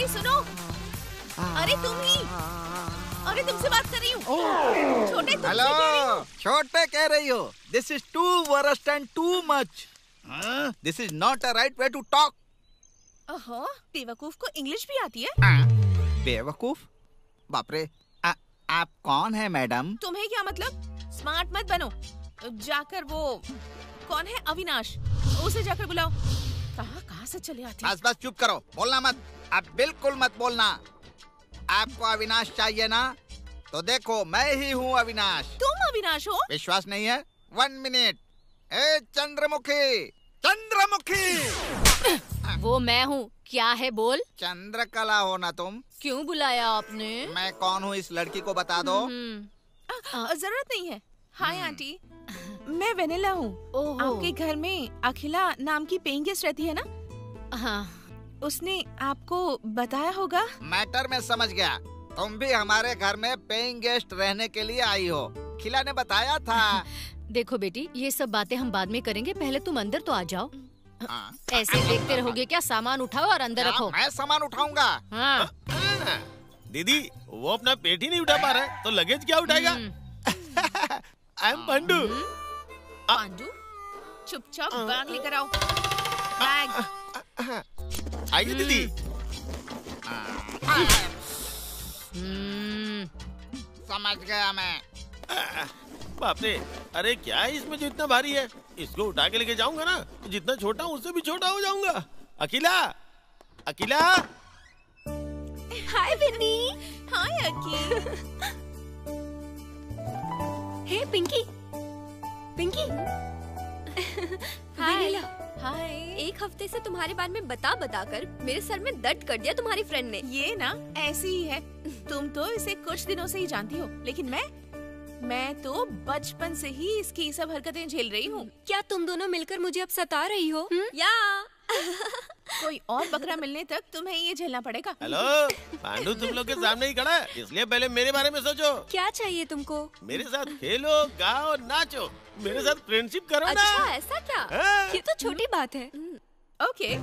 अरे सुनो, अरे तुम ही, अरे तुमसे बात कर रही हूँ। छोटे तुमसे हेलो, कह रही हूँ। छोटे कह रही हो? This is too worst and too much. This is not a right way to talk. ओहो, बेवकूफ को इंग्लिश भी आती है? बेवकूफ? बाप रे, आप कौन है मैडम? तुम्हें क्या मतलब? स्मार्ट मत बनो। जाकर वो कौन है, अविनाश, उसे जाकर बुलाओ। कहाँ से चले आती? बस बस चुप करो, बोलना मत। आप बिल्कुल मत बोलना। आपको अविनाश चाहिए ना? तो देखो, मैं ही हूँ अविनाश। तुम अविनाश हो? विश्वास नहीं है? 1 मिनट। ए चंद्रमुखी, चंद्रमुखी। वो मैं हूँ, क्या है बोल? चंद्रकला हो ना तुम? क्यों बुलाया आपने? मैं कौन हूँ इस लड़की को बता दो। जरूरत नहीं है। हाय आंटी, मैं वेनिला हूँ। आपके घर में अखिला नाम की पेइंग गेस्ट रहती है ना? हाँ। उसने आपको बताया होगा। मैटर में समझ गया। तुम भी हमारे घर में पेइंग गेस्ट रहने के लिए आई हो। खिला ने बताया था। देखो बेटी, ये सब बातें हम बाद में करेंगे, पहले तुम अंदर तो आ जाओ। ऐसे देखते रहोगे क्या? सामान उठाओ और अंदर रखो। मैं सामान उठाऊंगा। हाँ। दीदी, वो अपना पेट ही नहीं उठा पा रहा है, तो लगेज क्या उठाएगा? I am Pandu. पांडू, चुपचाप बैग लेकर आओ। बैग। आइए दीदी। समझ गया मैं। बाप रे, अरे क्या है इसमें जो इतना भारी है? इसको उठा के लेके जाऊंगा ना, जितना छोटा हूँ उससे भी छोटा हो जाऊंगा। अखिला, अखिला। हाय विन्नी। हाय अकी। हे पिंकी, पिंकी। हाय। हाय। एक हफ्ते से तुम्हारे बारे में बता कर मेरे सर में दर्द कर दिया तुम्हारी फ्रेंड ने। ये ना ऐसी ही है। तुम तो इसे कुछ दिनों से ही जानती हो, लेकिन मैं तो बचपन से ही इसकी सब हरकतें झेल रही हूँ। क्या तुम दोनों मिलकर मुझे अब सता रही हो? या कोई और बकरा मिलने तक तुम्हें ये झेलना पड़ेगा। हेलो, पांडू तुम लोग के सामने ही खड़ा है, इसलिए पहले मेरे बारे में सोचो। क्या चाहिए तुमको? मेरे साथ खेलो, गाओ, नाचो, मेरे साथ फ्रेंडशिप करो ना। अच्छा, ऐसा क्या? ये तो छोटी बात है। ओके।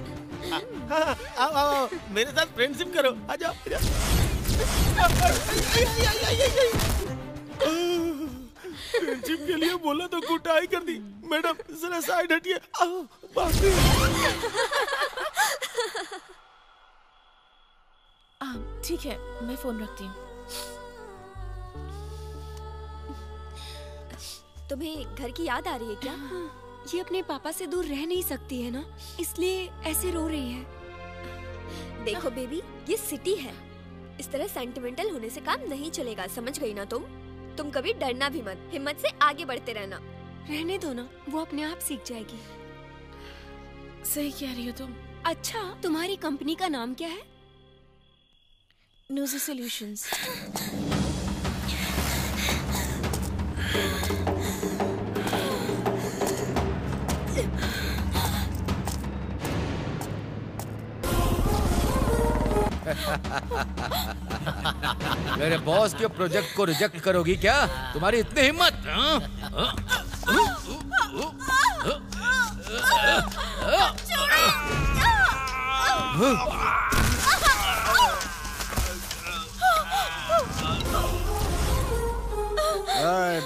आओ आओ, मेरे साथ फ्रेंडशिप करो। आ जाओ। फ्रेंडशिप के लिए बोला तो कुटाई कर दी। मैडम जरा साइड हटिए। बाप रे। ठीक है, मैं फोन रखती हूँ। तुम्हें घर की याद आ रही है क्या? ये अपने पापा से दूर रह नहीं सकती है ना, इसलिए ऐसे रो रही है। देखो बेबी, ये सिटी है, इस तरह सेंटिमेंटल होने से काम नहीं चलेगा, समझ गई ना तुम कभी डरना भी मत, हिम्मत से आगे बढ़ते रहना। रहने दो ना, वो अपने आप सीख जाएगी। सही कह रही हो तुम। अच्छा, तुम्हारी कंपनी का नाम क्या है? नोज़ी सॉल्यूशंस। मेरे बॉस के प्रोजेक्ट को रिजेक्ट करोगी क्या? तुम्हारी इतनी हिम्मत?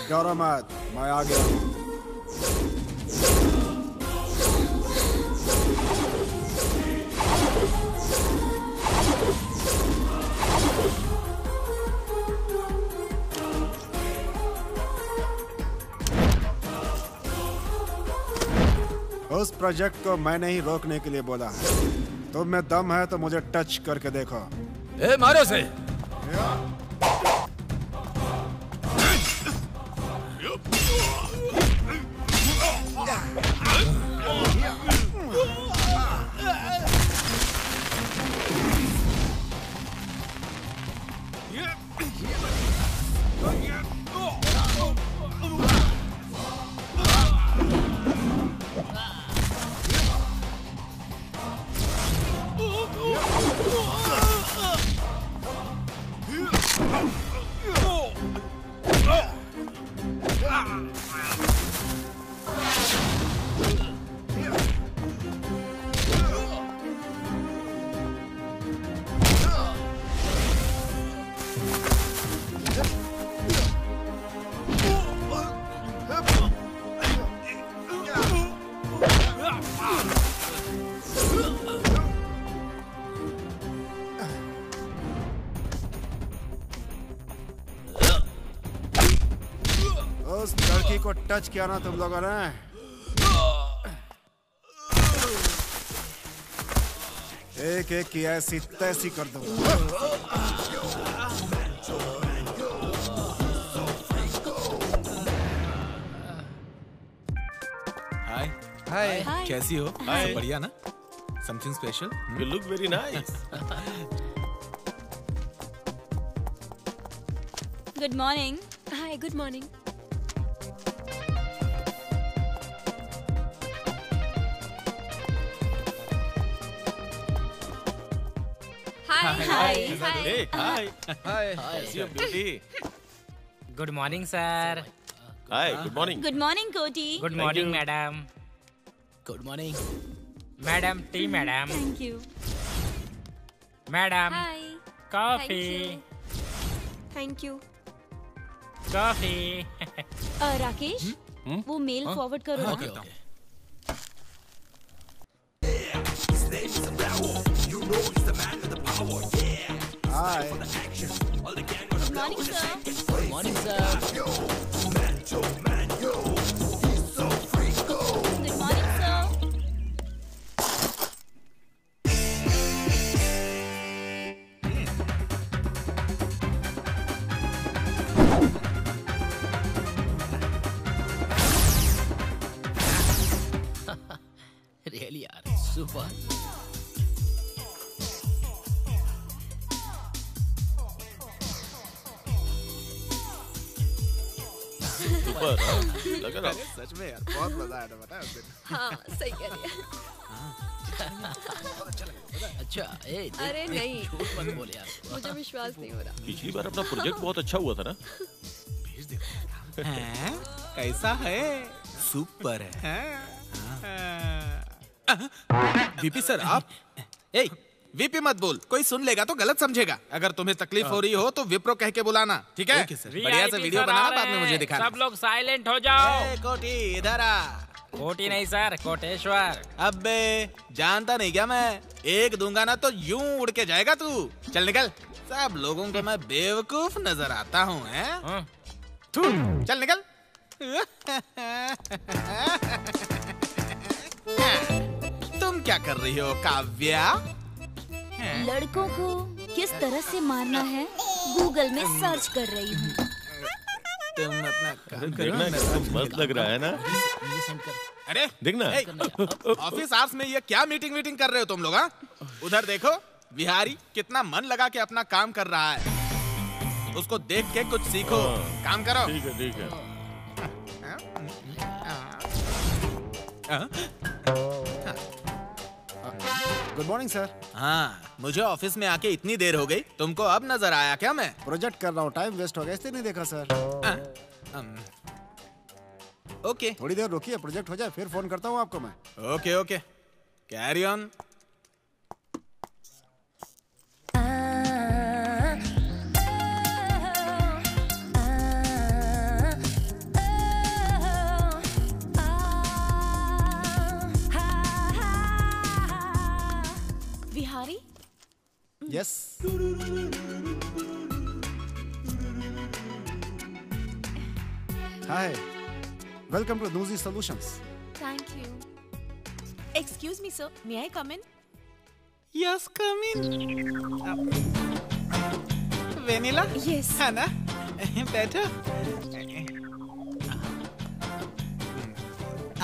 डरो मत, मैं आ गया हूँ। उस प्रोजेक्ट को मैंने ही रोकने के लिए बोला है। तुम में दम है तो मुझे टच करके देखो। ए, मारो से। उस लड़की को टच किया ना तुम लोगों ने, एक एक की ऐसी तैसी कर दूंगा। हाय हाय। कैसी हो? हाय। बढ़िया ना? Something special? You look very nice. Good morning. Hi, good morning. Hi hi hi. Hey, hi. Hi कैसी हो beauty? Good morning sir. Hi, good morning. Good morning Koti. Good morning madam. Good morning. Madam tea madam. Thank you. Madam hi. Coffee thank you. Coffee. Rakesh, वो mail forward करो ना। Okay okay. Hi. Good morning sir. Morning sir. Good morning sir. Really यार super. Super. हाँ? लग रहा है। सच में यार बहुत मजा आया था, पता है उस दिन। हाँ, सही कह रही है। अच्छा ए अरे नहीं, झूठ मत बोल यार। मुझे विश्वास नहीं हो रहा। पिछली बार अपना प्रोजेक्ट बहुत अच्छा हुआ था ना? हैं? कैसा है? सुपर है। वीपी सर आप? ए वीपी मत बोल, कोई सुन लेगा तो गलत समझेगा। अगर तुम्हें तकलीफ हो रही हो तो विप्रो कह के बुलाना, ठीक है? बढ़िया से वीडियो बनाना, बाद में मुझे दिखाना। सब लोग साइलेंट हो जाओ। ए, कोटी इधर आ। कोटी नहीं सर, कोटेश्वर। अबे जानता नहीं क्या मैं? एक दूंगा ना तो यूं उड़ के जाएगा तू। चल निकल। सब लोगों को मैं बेवकूफ नजर आता हूँ, हैं? थू, चल निकल। तुम क्या कर रही हो काव्या? लड़कों को किस तरह से मारना है गूगल में सर्च कर रही हूँ। तुम अपना काम करो। देखना कितना मस्त लग रहा है ना? मुझे सेंड कर। अरे देखना। ए, ऑफिस आवर्स में ये क्या मीटिंग कर रहे हो तुम लोग? हाँ? उधर देखो बिहारी कितना मन लगा के अपना काम कर रहा है। उसको देख के कुछ सीखो। हाँ। काम करो। ठीक है, ठीक है। Good morning sir. हाँ, मुझे ऑफिस में आके इतनी देर हो गई, तुमको अब नजर आया क्या मैं? प्रोजेक्ट कर रहा हूँ, टाइम वेस्ट हो गया इसलिए नहीं देखा सर। ओके थोड़ी देर रुकिए, प्रोजेक्ट हो जाए फिर फोन करता हूँ आपको मैं। Okay okay, carry on. Vihari, yes. Hi, welcome to नूजी solutions. Thank you. Excuse me sir, may I come in? Yes come in. Vanilla? Yes. है ना? बैठो।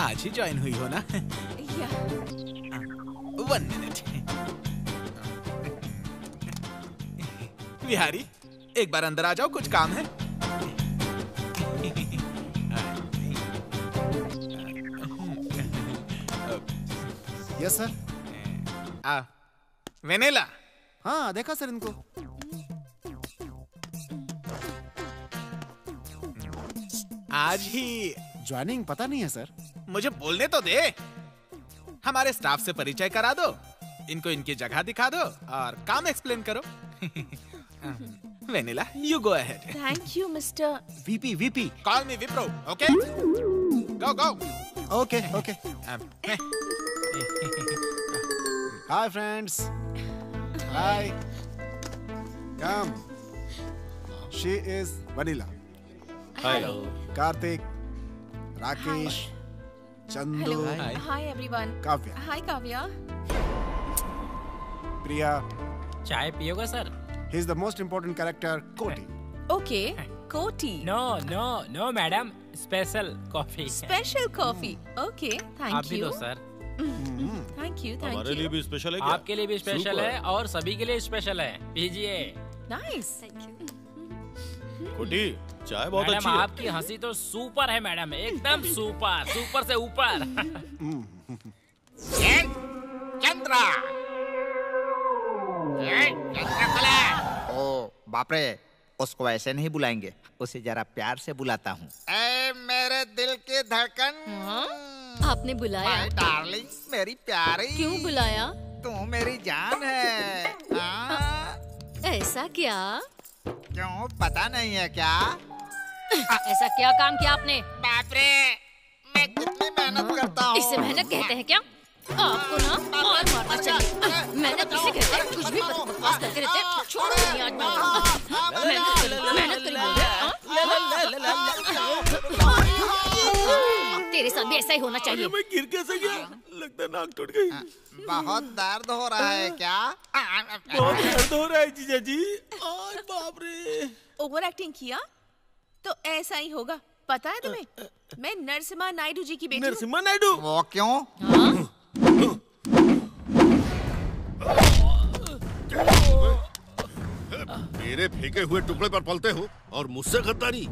आज ही ज्वाइन हुई हो ना? या 1 मिनट। बिहारी, एक बार अंदर आ जाओ, कुछ काम है। Yes sir. आ, वेनिला। हाँ देखा सर इनको। आज ही ज्वाइनिंग पता नहीं है सर। मुझे बोलने तो दे। हमारे स्टाफ से परिचय करा दो, इनको इनकी जगह दिखा दो और काम एक्सप्लेन करो। Vennela, you go ahead. Thank you mister. VP call me Wipro, okay? Go go. Okay okay. Hi friends. Hi. Come. She is Vennela. Hello. Karthik, Rakesh, Chandu, hi everyone. Kavya, hi Kavya. Priya. चाय पियोगा sir? He is the most important character, Koti. Okay, Koti. No no no madam, special coffee. Special coffee. Okay, आप thank भी you. लो sir. Thank you, thank हमारे लिए you. भी special है क्या? आपके लिए भी स्पेशल है और सभी के लिए स्पेशल है, पीजिए। नाइस। कोटी, चाय बहुत मैडम अच्छी है। आपकी हंसी तो सुपर है मैडम, एकदम सुपर, सुपर से ऊपर। चंद्रा। ओ बाप रे, उसको ऐसे नहीं बुलाएंगे, उसे जरा प्यार से बुलाता हूँ। ए मेरे दिल की धड़कन। आपने बुलाया? माय डार्लिंग, मेरी प्यारी। क्यों बुलाया? तू मेरी जान है। ऐसा क्या? क्यों, पता नहीं है क्या? ऐसा क्या काम किया आपने? बाप रे, मैं कितनी मेहनत करता हूँ। इसे मेहनत कहते हैं क्या? आपको ना और मारना चाहिए। मेहनत किसे कहते हैं? कुछ भी बकवास करते रहते हैं। छोड़ो नहीं आज मेहनत करी तेरे साथ भी ऐसा ही होना चाहिए। मैं गिर कैसे गया? लगता है नाक टूट गई। बहुत दर्द हो रहा है क्या? बहुत दर्द हो रहा है जीजा जी। आय बाप रे। ओवर एक्टिंग किया तो ऐसा ही होगा। पता है तुम्हें, मैं नरसिम्हा नायडू जी की बेटी हूँ। नरसिम्हा नायडू? वो क्यों? मेरे फेंके हुए टुकड़े पर पलते हो और मुझसे गद्दारी।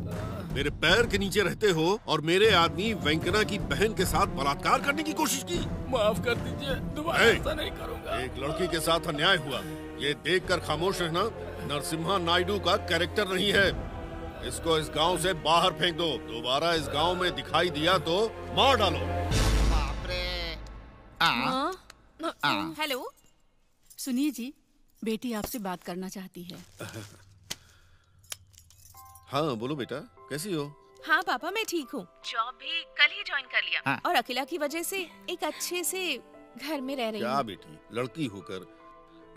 मेरे पैर के नीचे रहते हो और मेरे आदमी वेंकना की बहन के साथ बलात्कार करने की कोशिश की। माफ कर दीजिए, दोबारा ऐसा नहीं करूंगा। एक लड़की के साथ अन्याय हुआ, ये देखकर खामोश रहना नरसिम्हा नायडू का कैरेक्टर नहीं है। इसको इस गांव से बाहर फेंक दो। दोबारा इस गांव में दिखाई दिया तो मार डालो। बाप रे। हेलो, सुनिए जी, बेटी आपसे बात करना चाहती है। हाँ बोलो बेटा, कैसी हो? हाँ पापा, मैं ठीक हूँ। जॉब भी कल ही ज्वाइन कर लिया। और अकेला की वजह से एक अच्छे से घर में रह रही हूँ। क्या बेटी, लड़की होकर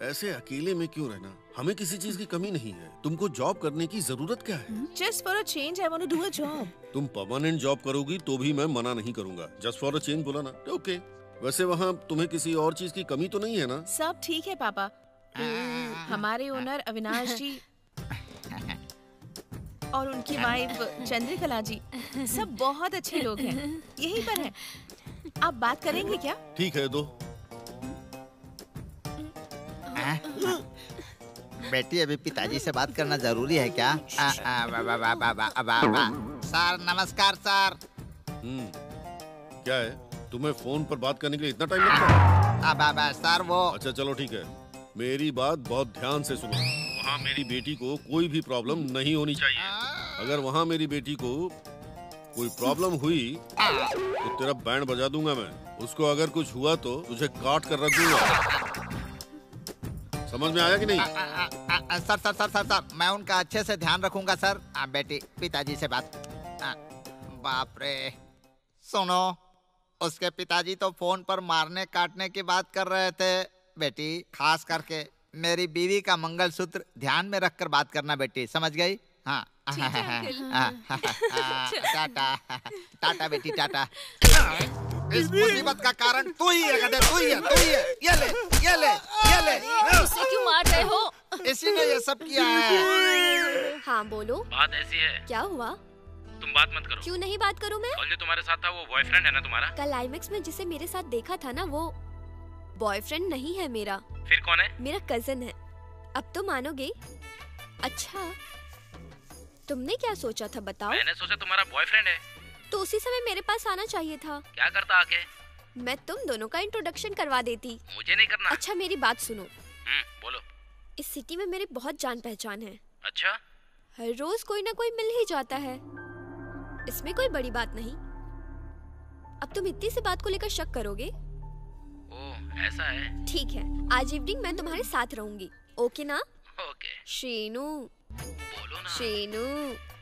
ऐसे अकेले में क्यों रहना? हमें किसी चीज की कमी नहीं है। तुमको जॉब करने की जरूरत क्या है? Just for a change I want to do a job. तुम परमानेंट जॉब करोगी तो भी मैं मना नहीं करूंगा। जस्ट फॉर अ चेंज बोला ना, ओके। वैसे वहाँ तुम्हें किसी और चीज की कमी तो नहीं है ना? सब ठीक है पापा। हमारे ओनर अविनाश जी और उनकी वाइफ चंद्रकला जी सब बहुत अच्छे लोग हैं। यहीं पर हैं। आप बात करेंगे क्या? ठीक है, दो। बेटी, अभी पिताजी से बात करना जरूरी है क्या? सर नमस्कार सर। क्या है, तुम्हें फोन पर बात करने के लिए इतना टाइम लगता है? सर वो। अच्छा चलो ठीक है, मेरी बात बहुत ध्यान से सुनो। वहाँ मेरी बेटी को कोई भी प्रॉब्लम नहीं होनी चाहिए। अगर वहाँ मेरी बेटी को कोई प्रॉब्लम हुई तो तेरा बैंड बजा दूंगा मैं। उसको अगर कुछ हुआ तो तुझे काट कर रख दूंगा। समझ में आया कि नहीं? Sir sir sir sir sir, मैं उनका अच्छे से ध्यान रखूंगा सर। बेटी, पिताजी से बात। बाप रे, सुनो, उसके पिताजी तो फोन पर मारने काटने की बात कर रहे थे। बेटी, खास करके मेरी बीवी का मंगलसूत्र ध्यान में रखकर बात करना बेटी, समझ गई? हाँ। टाटा टाटा बेटी, टाटा। इस मुसीबत का कारण तू ही है गधे, तू ही है, तू ही है। ये ले, ये ले, ये ले। उसे क्यों मार रहे हो? इसी ने ये सब किया है। हाँ बोलो। बात ऐसी है। क्या हुआ? तुम बात मत करो। क्यों नहीं बात करूँ मैं? कल जो तुम्हारे साथ था वो बॉयफ्रेंड है ना तुम्हारा? कल आईमैक्स में जिसे मेरे साथ देखा था ना, वो बॉयफ्रेंड नहीं है मेरा। फिर कौन है? मेरा कजन है। अब तो मानोगे? अच्छा, तुमने क्या सोचा था बताओ? मैंने सोचा तुम्हारा बॉयफ्रेंड है। तो उसी समय मेरे पास आना चाहिए था। क्या करता आके? मैं तुम दोनों का इंट्रोडक्शन करवा देती। मुझे नहीं करना। अच्छा मेरी बात सुनो। बोलो। इस सिटी में मेरे बहुत जान पहचान है। अच्छा? हर रोज कोई ना कोई मिल ही जाता है, इसमें कोई बड़ी बात नहीं। अब तुम इतनी सी बात को लेकर शक करोगे? ओह, ऐसा है। ठीक है, आज इवनिंग मैं तुम्हारे साथ रहूंगी, ओके ना? ओके। शीनू, बोलो ना। शीनू,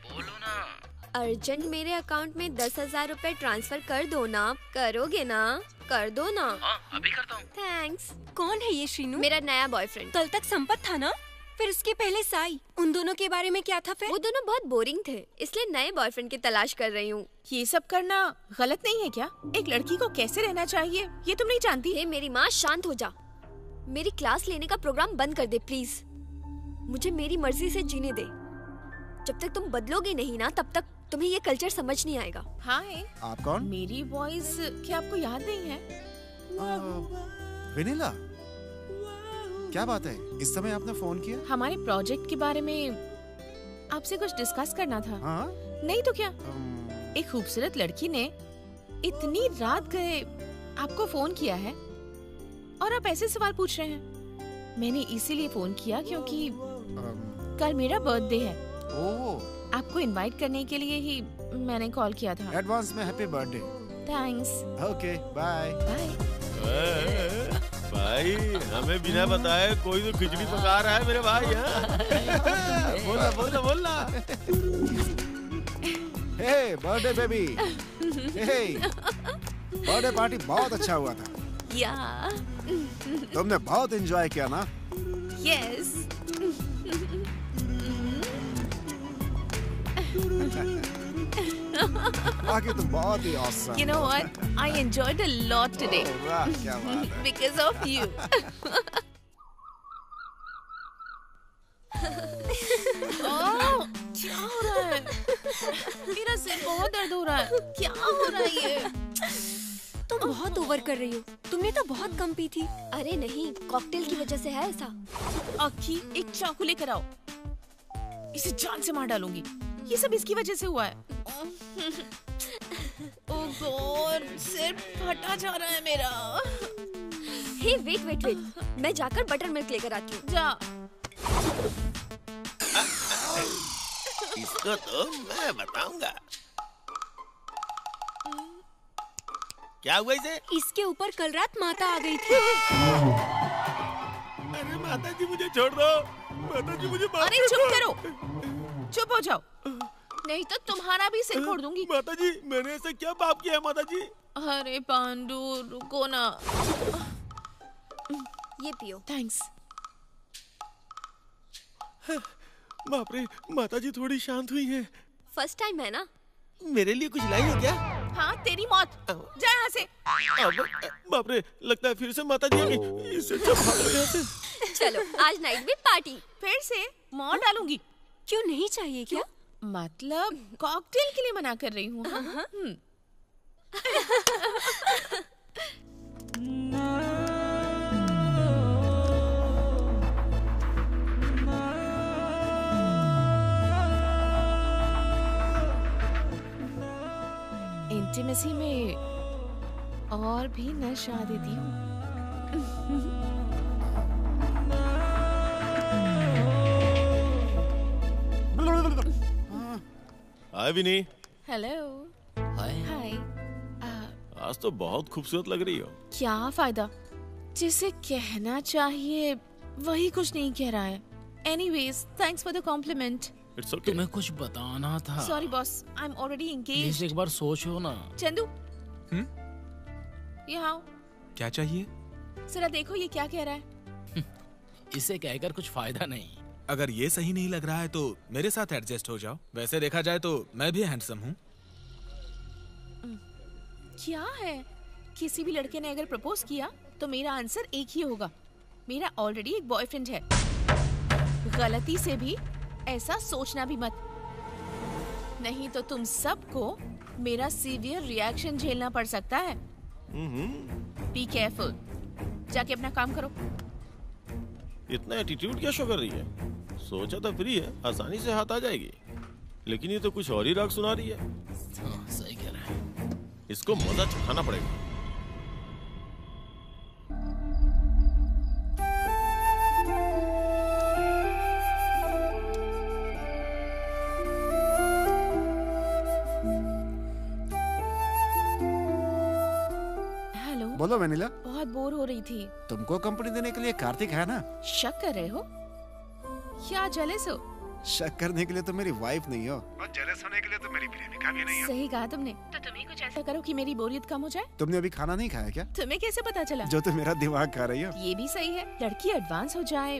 बोलो ना। अर्जेंट मेरे अकाउंट में 10,000 रुपए ट्रांसफर कर दो ना। करोगे ना? कर दो ना। हाँ, अभी करता हूँ। थैंक्स। कौन है ये शीनू? मेरा नया बॉयफ्रेंड। कल तक संपत था ना? फिर उसके पहले साई। उन दोनों के बारे में क्या था फिर? वो दोनों बहुत बोरिंग थे, इसलिए नए बॉयफ्रेंड की तलाश कर रही हूँ। ये सब करना गलत नहीं है क्या? एक लड़की को कैसे रहना चाहिए ये तुम नहीं जानती? हे मेरी माँ, शांत हो जा। मेरी क्लास लेने का प्रोग्राम बंद कर दे प्लीज। मुझे मेरी मर्जी से जीने दे। जब तक तुम बदलोगे नहीं ना, तब तक तुम्हें ये कल्चर समझ नहीं आएगा। हाँ है। आप कौन? मेरी वॉइस क्या आपको याद नहीं है? वेनिला, क्या बात है? इस समय आपने फोन किया? हमारे प्रोजेक्ट के बारे में आपसे कुछ डिस्कस करना था। हाँ? नहीं तो क्या? एक खूबसूरत लड़की ने इतनी रात गए आपको फोन किया है और आप ऐसे सवाल पूछ रहे हैं। मैंने इसीलिए फोन किया क्योंकि कल मेरा बर्थडे है। ओह। आपको इनवाइट करने के लिए ही मैंने कॉल किया था। एडवांस में happy birthday. Thanks. Okay, bye. Bye. भाई हमें बिना बताए कोई तो खिचड़ी पका रहा है मेरे भाई। बोला बोला बोला। हे बर्थडे बेबी। हे बर्थडे पार्टी बहुत अच्छा हुआ था। या तुमने बहुत एंजॉय किया ना? यस। बाकी तुम बहुत ही awesome। You know what? I enjoyed a lot today. वाह, क्या बात है। Because of you. ओह, क्या हो रहा है? मेरा सिर बहुत दर्द हो रहा है। क्या हो रहा है ये? तुम बहुत ओवर कर रही हो। तुमने तो बहुत कम पी थी। अरे नहीं, कॉकटेल की वजह से है ऐसा। अक्की, एक चाकू लेकर आओ। इसे जान से मार डालूंगी। ये सब इसकी वजह से हुआ है। ओह गॉड, सिर फटा जा रहा है मेरा। हे वेट वेट वेट, मैं जाकर बटर मिल्क लेकर आती हूँ। जा। इसको तो मैं बताऊंगा। क्या हुआ इसे? इसके ऊपर कल रात माता आ गई थी। अरे माता जी मुझे छोड़ दो। माता जी मुझे माफ अरे कर चुप दो। करो, चुप हो जाओ, नहीं तो तुम्हारा भी सिर फोड़ दूंगी। माता जी मैंने ऐसा क्या पाप किया है माता जी? अरे पांडु रुको ना। ये पियो। थैंक्स। बाप रे, माता जी थोड़ी शांत हुई हैं। फर्स्ट टाइम है ना? मेरे लिए कुछ लाई हो क्या? हाँ तेरी मौत। जा यहाँ से। बाप रे, लगता है फिर से माता जी आएंगी। इससे अच्छा भागो यहाँ से। चलो आज नाइट में पार्टी। फिर से मार डालूंगी। क्यों नहीं चाहिए क्या? मतलब कॉकटेल के लिए मना कर रही हूँ। इंटीमेसी में और भी नशा देती हूँ। हाय विनी। हेलो। हाय। आज तो बहुत खूबसूरत लग रही हो। क्या फायदा, जिसे कहना चाहिए वही कुछ नहीं कह रहा है। Anyways, thanks for the compliment. It's okay. तुम्हें कुछ बताना था। Sorry boss, I am already please engaged. एक बार सोचो ना। चंदू, यहाँ क्या चाहिए? जरा देखो ये क्या कह रहा है। इसे कहकर कुछ फायदा नहीं। अगर ये सही नहीं लग रहा है तो मेरे साथ एडजस्ट हो जाओ। वैसे देखा जाए तो मैं भी हैंडसम हूँ। क्या है, किसी भी लड़के ने अगर प्रपोज किया तो मेरा आंसर एक ही होगा। मेरा ऑलरेडी एक बॉयफ्रेंड है। गलती से भी ऐसा सोचना भी मत, नहीं तो तुम सबको मेरा सीवियर रिएक्शन झेलना पड़ सकता है। Be careful. जाके अपना काम करो। इतना एटीट्यूड क्या शो कर रही है? सोचा था फ्री है, आसानी से हाथ आ जाएगी, लेकिन ये तो कुछ और ही राग सुना रही है। सही कह रहा है। इसको मजा चखाना पड़ेगा। हेलो। बोलो वेनिला। बहुत बोर हो रही थी। तुमको कंपनी देने के लिए कार्तिक है ना? शक कर रहे हो? क्या जेलस हो? शक करने के लिए तो मेरी वाइफ नहीं हो, और जेलस होने के लिए तो मेरी प्रेमिका भी नहीं हो। सही कहा तुमने। तो तुम ही कुछ ऐसा करो कि मेरी बोरियत कम हो जाए। तुमने अभी खाना नहीं खाया क्या? तुम्हें कैसे पता चला? जो तुम मेरा दिमाग खा रही हो। ये भी सही है, लड़की एडवांस हो जाए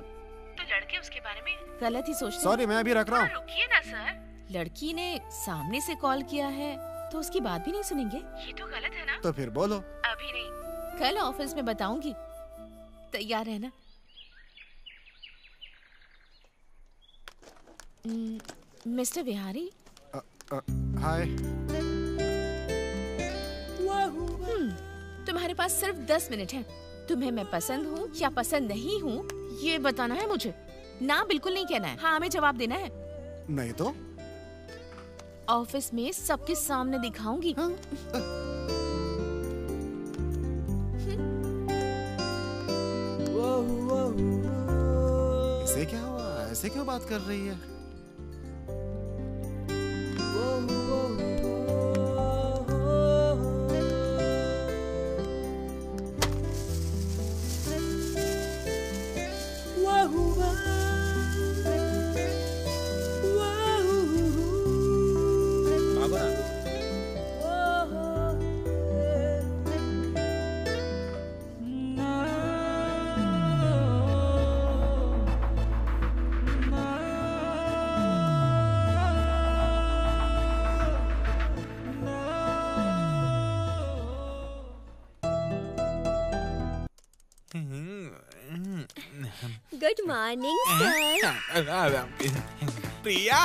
तो लड़के उसके बारे में गलत ही सोचते हैं। सॉरी, मैं अभी रख रहा हूँ। रुकिए ना सर, लड़की ने सामने से कॉल किया है तो उसकी बात भी नहीं सुनेंगे? ये तो गलत है ना। तो फिर बोलो। अभी नहीं, कल ऑफिस में बताऊंगी, तैयार रहना। मिस्टर बिहारी। हाय। तुम्हारे पास सिर्फ 10 मिनट है। तुम्हें मैं पसंद हूँ या पसंद नहीं हूँ ये बताना है मुझे। ना बिल्कुल नहीं कहना है, हाँ में जवाब देना है। नहीं तो ऑफिस में सबके सामने दिखाऊंगी। हाँ? इसे क्या हुआ? ऐसे क्यों बात कर रही है? Good morning sir. Priya,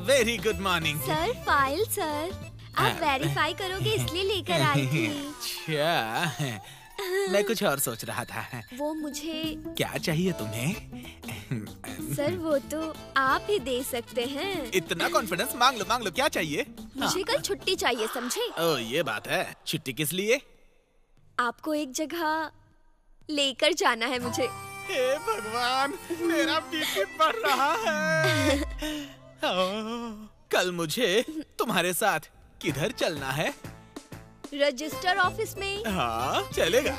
very good morning. Sir file sir, आप वेरीफाई करोगे इसलिए लेकर आई थी। अच्छा, मैं कुछ और सोच रहा था। वो मुझे क्या चाहिए तुम्हें? सर वो तो आप ही दे सकते हैं। इतना कॉन्फिडेंस, मांग लो, क्या चाहिए? मुझे कल छुट्टी चाहिए, समझे? ओह ये बात है, छुट्टी किस लिए? आपको एक जगह लेकर जाना है मुझे। हे भगवान, मेरा बीपी बढ़ रहा है। कल मुझे तुम्हारे साथ किधर चलना है? रजिस्टर ऑफिस में। हाँ चलेगा।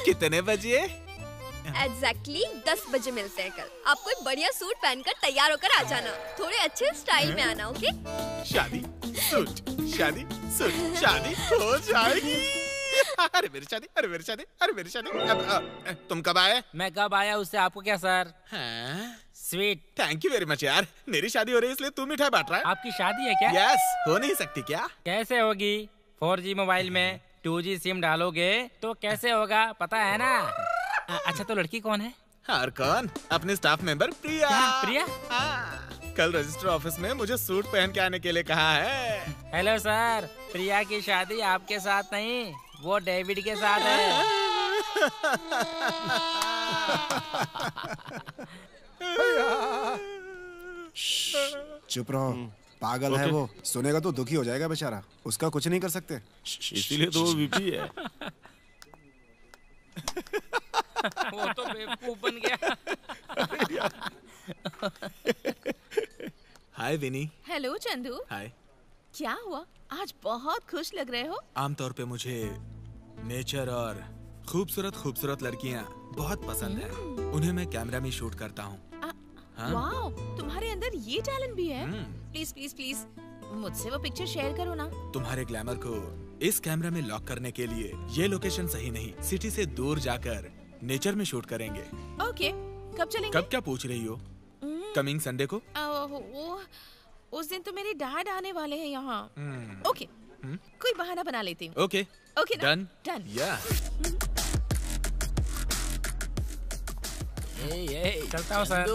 कितने बजे? एग्जैक्टली 10 बजे मिलते हैं कल। आप कोई बढ़िया सूट पहनकर तैयार होकर आ जाना, थोड़े अच्छे स्टाइल में आना, ओके? शादी सूट, शादी सूट, शादी हो जाएगी। अरे मेरी शादी, अरे मेरी शादी, अरे मेरी शादी। तुम कब आए? मैं कब आया उससे आपको क्या sir? Sweet. Thank you very much यार। मेरी शादी हो रही है इसलिए तू मिठाई बांट रहा है। आपकी शादी है क्या? यस, हो नहीं सकती क्या? कैसे होगी? 4G मोबाइल में 2G सिम डालोगे तो कैसे होगा, पता है ना? अच्छा तो लड़की कौन है? और कौन? अपने स्टाफ मेंबर प्रिया। प्रिया? कल रजिस्टर ऑफिस में मुझे सूट पहन के आने के लिए कहा है। हेलो सर, प्रिया की शादी आपके साथ नहीं, वो डेविड के साथ है। चुप रहो, पागल है वो। सुनेगा तो दुखी हो जाएगा बेचारा, उसका कुछ नहीं कर सकते। इसीलिए तो वो वीपी है। वो तो बेवकूफ बन गया। हाय विनी। हेलो चंदू। हाय। क्या हुआ? आज बहुत खुश लग रहे हो। आमतौर पे मुझे नेचर और खूबसूरत लड़कियां बहुत पसंद है। उन्हें मैं कैमरा में शूट करता हूँ। वाओ, तुम्हारे अंदर ये टैलेंट भी है। प्लीज प्लीज प्लीज मुझसे वो पिक्चर शेयर करो ना। तुम्हारे ग्लैमर को इस कैमरा में लॉक करने के लिए ये लोकेशन सही नहीं, सिटी से दूर जाकर नेचर में शूट करेंगे। ओके, कब चलेंगे? कब क्या पूछ रही हो? कमिंग संडे को। उस दिन तो मेरे डैड आने वाले हैं यहाँ। ओके, कोई बहाना बना लेती हूँ। Okay okay done done. या चलता हूँ सर।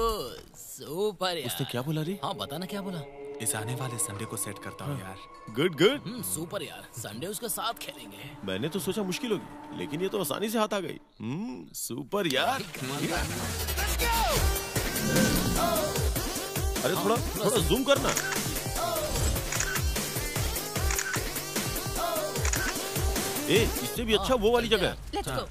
सुपर यार। उसने क्या बोला रे? हाँ बता ना क्या बोला। इस आने वाले संडे को सेट करता हूँ यार। Good good. सुपर यार, संडे उसके साथ खेलेंगे। मैंने तो सोचा मुश्किल होगी, लेकिन ये तो आसानी से हाथ आ गई। सुपर यार। अरे थोड़ा जूम करना। इससे भी अच्छा वो वाली जगह। Let's go.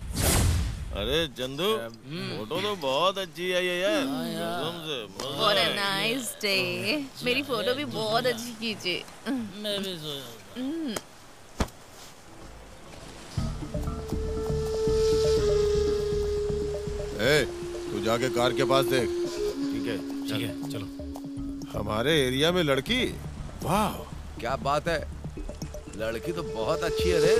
अरे चंदू, फोटो तो बहुत अच्छी है ये यार, कसम से। What a nice day। मेरी फोटो भी बहुत अच्छी कीजिए। मैं भी सोया। तू जाके कार के पास देख। ठीक है चलो। हमारे एरिया में लड़की, वाह क्या बात है, लड़की तो बहुत अच्छी है रे।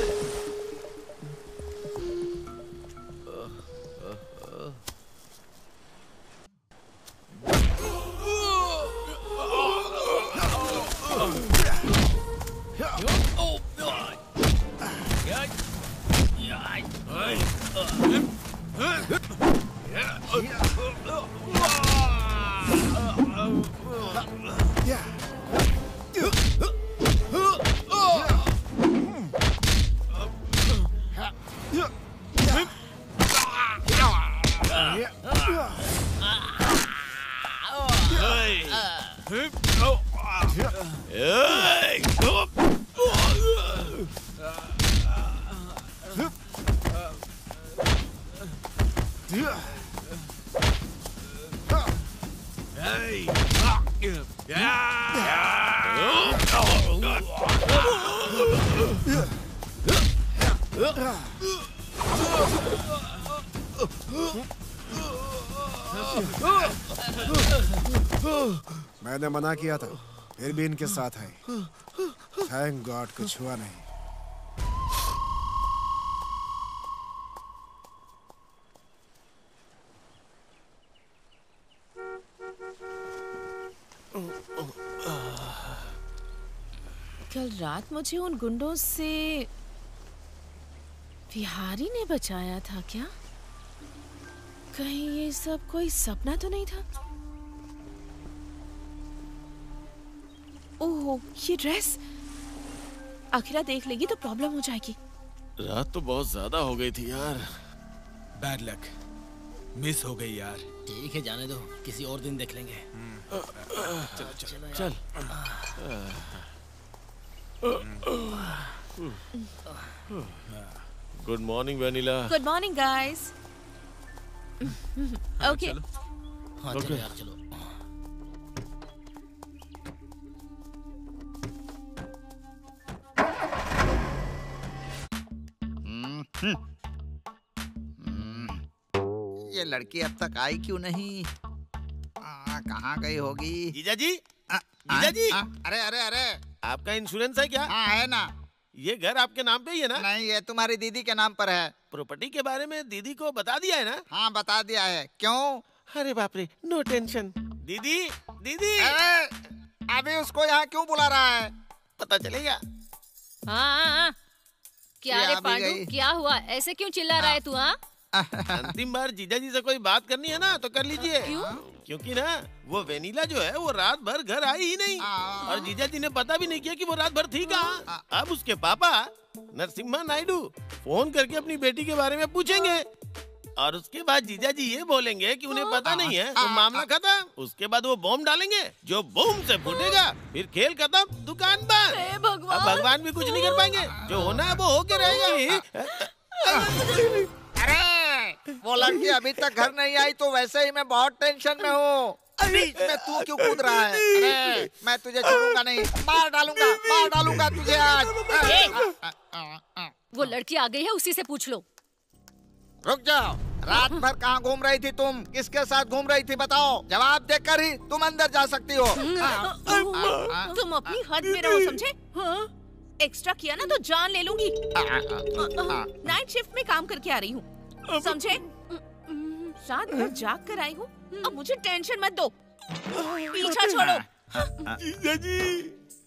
मैंने मना किया था, फिर भी इनके साथ है। थैंक गॉड कुछ हुआ नहीं। कल रात मुझे उन गुंडों से विहारी ने बचाया था क्या? कहीं ये सब कोई सपना तो नहीं था? ओह, ये ड्रेस अखिला देख लेगी तो प्रॉब्लम हो जाएगी। रात तो बहुत ज्यादा हो गई थी यार। बैड लक, मिस हो गई यार। ठीक है, जाने दो, किसी और दिन देख लेंगे। चल। Good morning vanilla. Good morning guys. Okay. हाँ चलो यार, चलो। ये लड़की अब तक आई क्यों नहीं? कहाँ गई होगी? जीजा जी, जीजा जी। अरे अरे अरे, आपका इंश्योरेंस है क्या? हाँ है ना। ये घर आपके नाम पे ही है ना? नहीं, ये तुम्हारी दीदी के नाम पर है। प्रॉपर्टी के बारे में दीदी को बता दिया है ना? हाँ बता दिया है। क्यों? अरे बाप रे, नो टेंशन। दीदी, दीदी। अभी उसको यहाँ क्यों बुला रहा है? पता चलेगा। हाँ। क्या रे पांडु, क्या हुआ? ऐसे क्यों चिल्ला रहा है तू? हाँ, अंतिम बार जीजा जी से कोई बात करनी है ना तो कर लीजिए। क्यों? क्योंकि ना वो वेनिला जो है वो रात भर घर आई ही नहीं और जीजा जी ने पता भी नहीं किया कि वो रात भर थी कहाँ। अब उसके पापा नरसिम्हा नायडू फोन करके अपनी बेटी के बारे में पूछेंगे और उसके बाद जीजा जी ये बोलेंगे कि उन्हें पता नहीं है तो मामला खत्म। उसके बाद वो बॉम्ब डालेंगे, जो बूम से फूटेगा, फिर खेल खत्म, दुकान बंद। अब भगवान भी कुछ नहीं कर पाएंगे, जो होना है वो होके रहेगा। अरे वो लड़की अभी तक घर नहीं आई तो वैसे ही मैं बहुत टेंशन में हूँ। बीच में तू क्यों कूद रहा है? अरे मैं तुझे छोड़ूंगा नहीं, मार डालूंगा तुझे आज। वो लड़की आ गई है, उसी से पूछ लो। रुक जाओ, रात भर कहाँ घूम रही थी तुम? किसके साथ घूम रही थी बताओ? जवाब देकर ही तुम अंदर जा सकती हो। तुम अपनी हद में रहो, समझे? एक्स्ट्रा किया ना तो जान ले लूंगी। नाइट शिफ्ट में काम करके आ रही हूँ, समझे? रात भर जाग कर आई हूँ, अब मुझे टेंशन मत दो, पीछा छोड़ो। जीजा जी,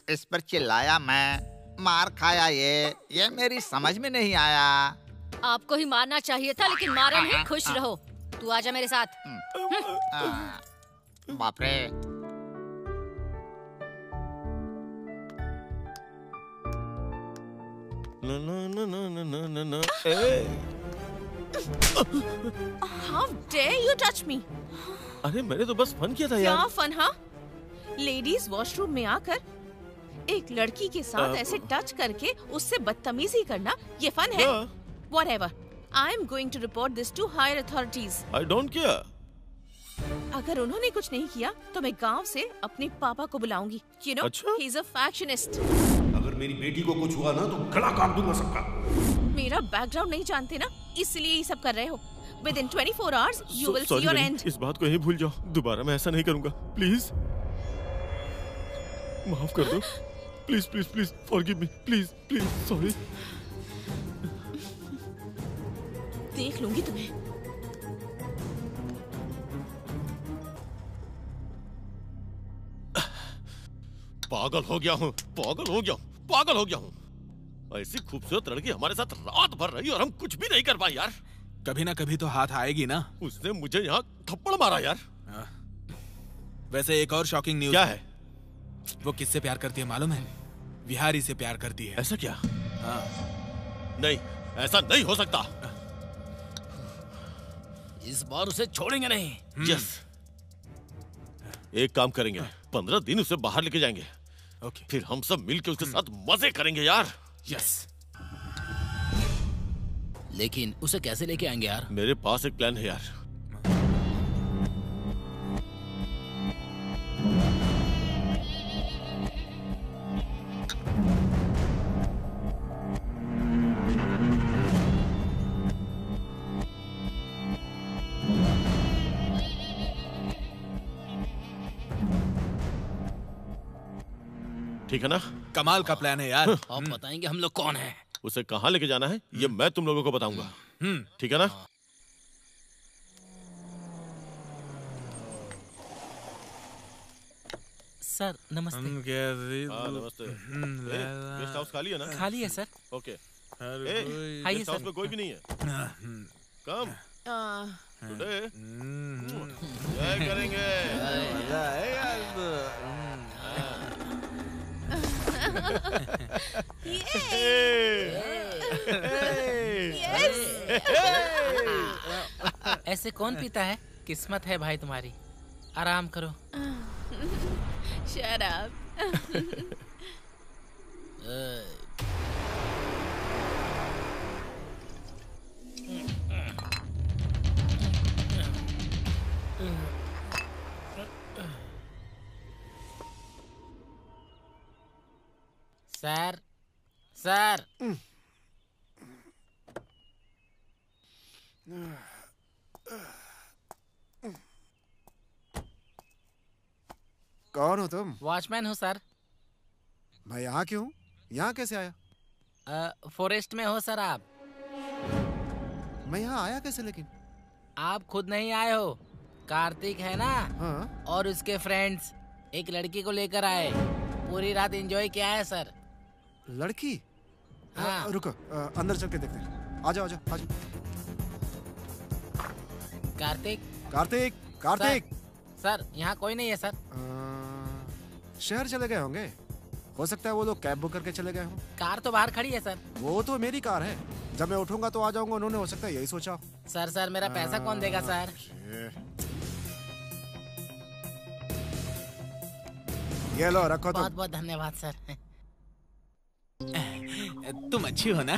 इस पर चिल्लाया मैं, मार खाया ये मेरी समझ में नहीं आया। आपको ही मारना चाहिए था, लेकिन मारा नहीं। खुश रहो, तू आजा मेरे साथ। बाप रे, How dare you touch me? अरे मैंने तो बस फन किया था यार। क्या फन? हाँ, लेडीज वॉशरूम में आकर एक लड़की के साथ ऐसे टच करके उससे बदतमीजी करना, ये फन है? Whatever. I am going to report this to higher authorities. I don't care. अगर उन्होंने कुछ नहीं किया तो मैं गांव से अपने पापा को बुलाऊंगी। You know, he's a factionist. अगर मेरी बेटी को कुछ हुआ ना तो गला काट दूंगा सबका। मेरा बैकग्राउंड नहीं जानते ना, इसलिए ये सब कर रहे हो। Within 24 hours, you will see your end. इस बात को यहीं भूल जाओ, दोबारा मैं ऐसा नहीं करूंगा, प्लीज। माफ कर दो, please please please, forgive me, please please, sorry. देख लूंगी तुम्हें। पागल हो गया हूँ। ऐसी खूबसूरत लड़की हमारे साथ रात भर रही और हम कुछ भी नहीं कर पाए यार। कभी ना कभी तो हाथ आएगी ना। उसने मुझे यहाँ थप्पड़ मारा यार। वैसे एक और शॉकिंग न्यूज़ क्या है? वो किससे प्यार करती है मालूम है? विहारी से प्यार करती है। ऐसा क्या? हाँ। नहीं, ऐसा नहीं हो सकता। इस बार उसे छोड़ेंगे नहीं। यस, एक काम करेंगे, 15 दिन उसे बाहर लेके जाएंगे। ओके। फिर हम सब मिलकर उसके साथ मजे करेंगे यार। यस। लेकिन उसे कैसे लेके आएंगे यार? मेरे पास एक प्लान है यार। ठीक है ना? कमाल का प्लान है यार। आप बताएंगे हम लोग कौन है? उसे कहाँ लेके जाना है ये मैं तुम लोगों को बताऊंगा। ठीक है ना? सर नमस्ते। हाँ, नमस्ते। गेस्ट हाउस खाली है ना? खाली है सर। ओके। आइए गेस्ट हाउस सर। में कोई भी नहीं है। कम टुडे एंजॉय करेंगे। मजा आएगा। ऐसे कौन पीता है? किस्मत है भाई तुम्हारी। आराम करो। शराब। सर सर कौन हो तुम? वॉचमैन हूँ सर। मैं यहाँ क्यों हूँ? यहाँ कैसे आया? फॉरेस्ट में हो सर आप? मैं यहाँ आया कैसे लेकिन? आप खुद नहीं आए हो, कार्तिक है ना? हाँ? और उसके फ्रेंड्स एक लड़की को लेकर आए। पूरी रात एंजॉय किया है सर। लड़की? हाँ। रुको, अंदर चल के देखते हैं। आ जाओ, आ जाओ, आ जाओ। कार्तिक कार्तिक कार्तिक सर यहाँ कोई नहीं है सर। शहर चले गए होंगे। हो सकता है वो लोग कैब बुक करके चले गए हों। कार तो बाहर खड़ी है सर। वो तो मेरी कार है, जब मैं उठूंगा तो आ जाऊंगा। उन्होंने हो सकता है यही सोचा। सर मेरा पैसा कौन देगा सर? ये लो, रखो तुम। बहुत बहुत धन्यवाद सर। तुम अच्छी हो ना?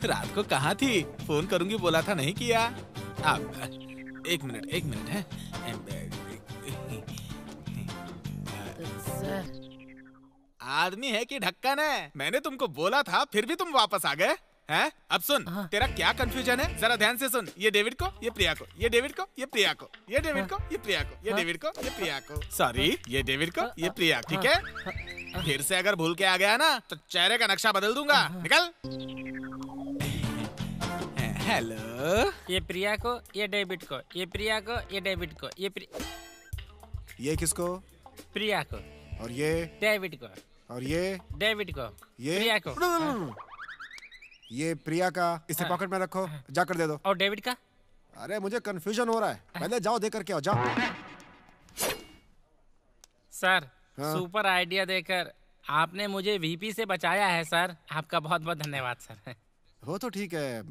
रात को कहाँ थी? फोन करूंगी बोला था, नहीं किया। अब एक मिनट है। सर आदमी है कि ढक्कन है? मैंने तुमको बोला था, फिर भी तुम वापस आ गए हैं? अब सुन, तेरा क्या कंफ्यूजन है? जरा ध्यान से सुन। ये डेविड को, ये प्रिया को, ये डेविड को, ये प्रिया को, ये डेविड को, ये प्रिया को, ये डेविड को, ये प्रिया को। सॉरी, ये डेविड को, ये प्रिया। ठीक है? फिर से अगर भूल के आ गया ना तो चेहरे का नक्शा बदल दूंगा। निकल। हेलो। ये प्रिया को, ये डेविड को, ये प्रिया को, ये डेविड को, ये किसको? प्रिया को। और ये? डेविड को। और ये? डेविड को। ये? प्रिया को। ये प्रिया का, इसे पॉकेट में रखो, जाकर दे दो। और डेविड का? अरे मुझे कंफ्यूजन हो रहा है, पहले जाओ दे करके आओ, जाओ। सर सुपर आइडिया देकर आपने मुझे वीपी से बचाया है सर। आपका बहुत बहुत धन्यवाद सर। वो तो ठीक है।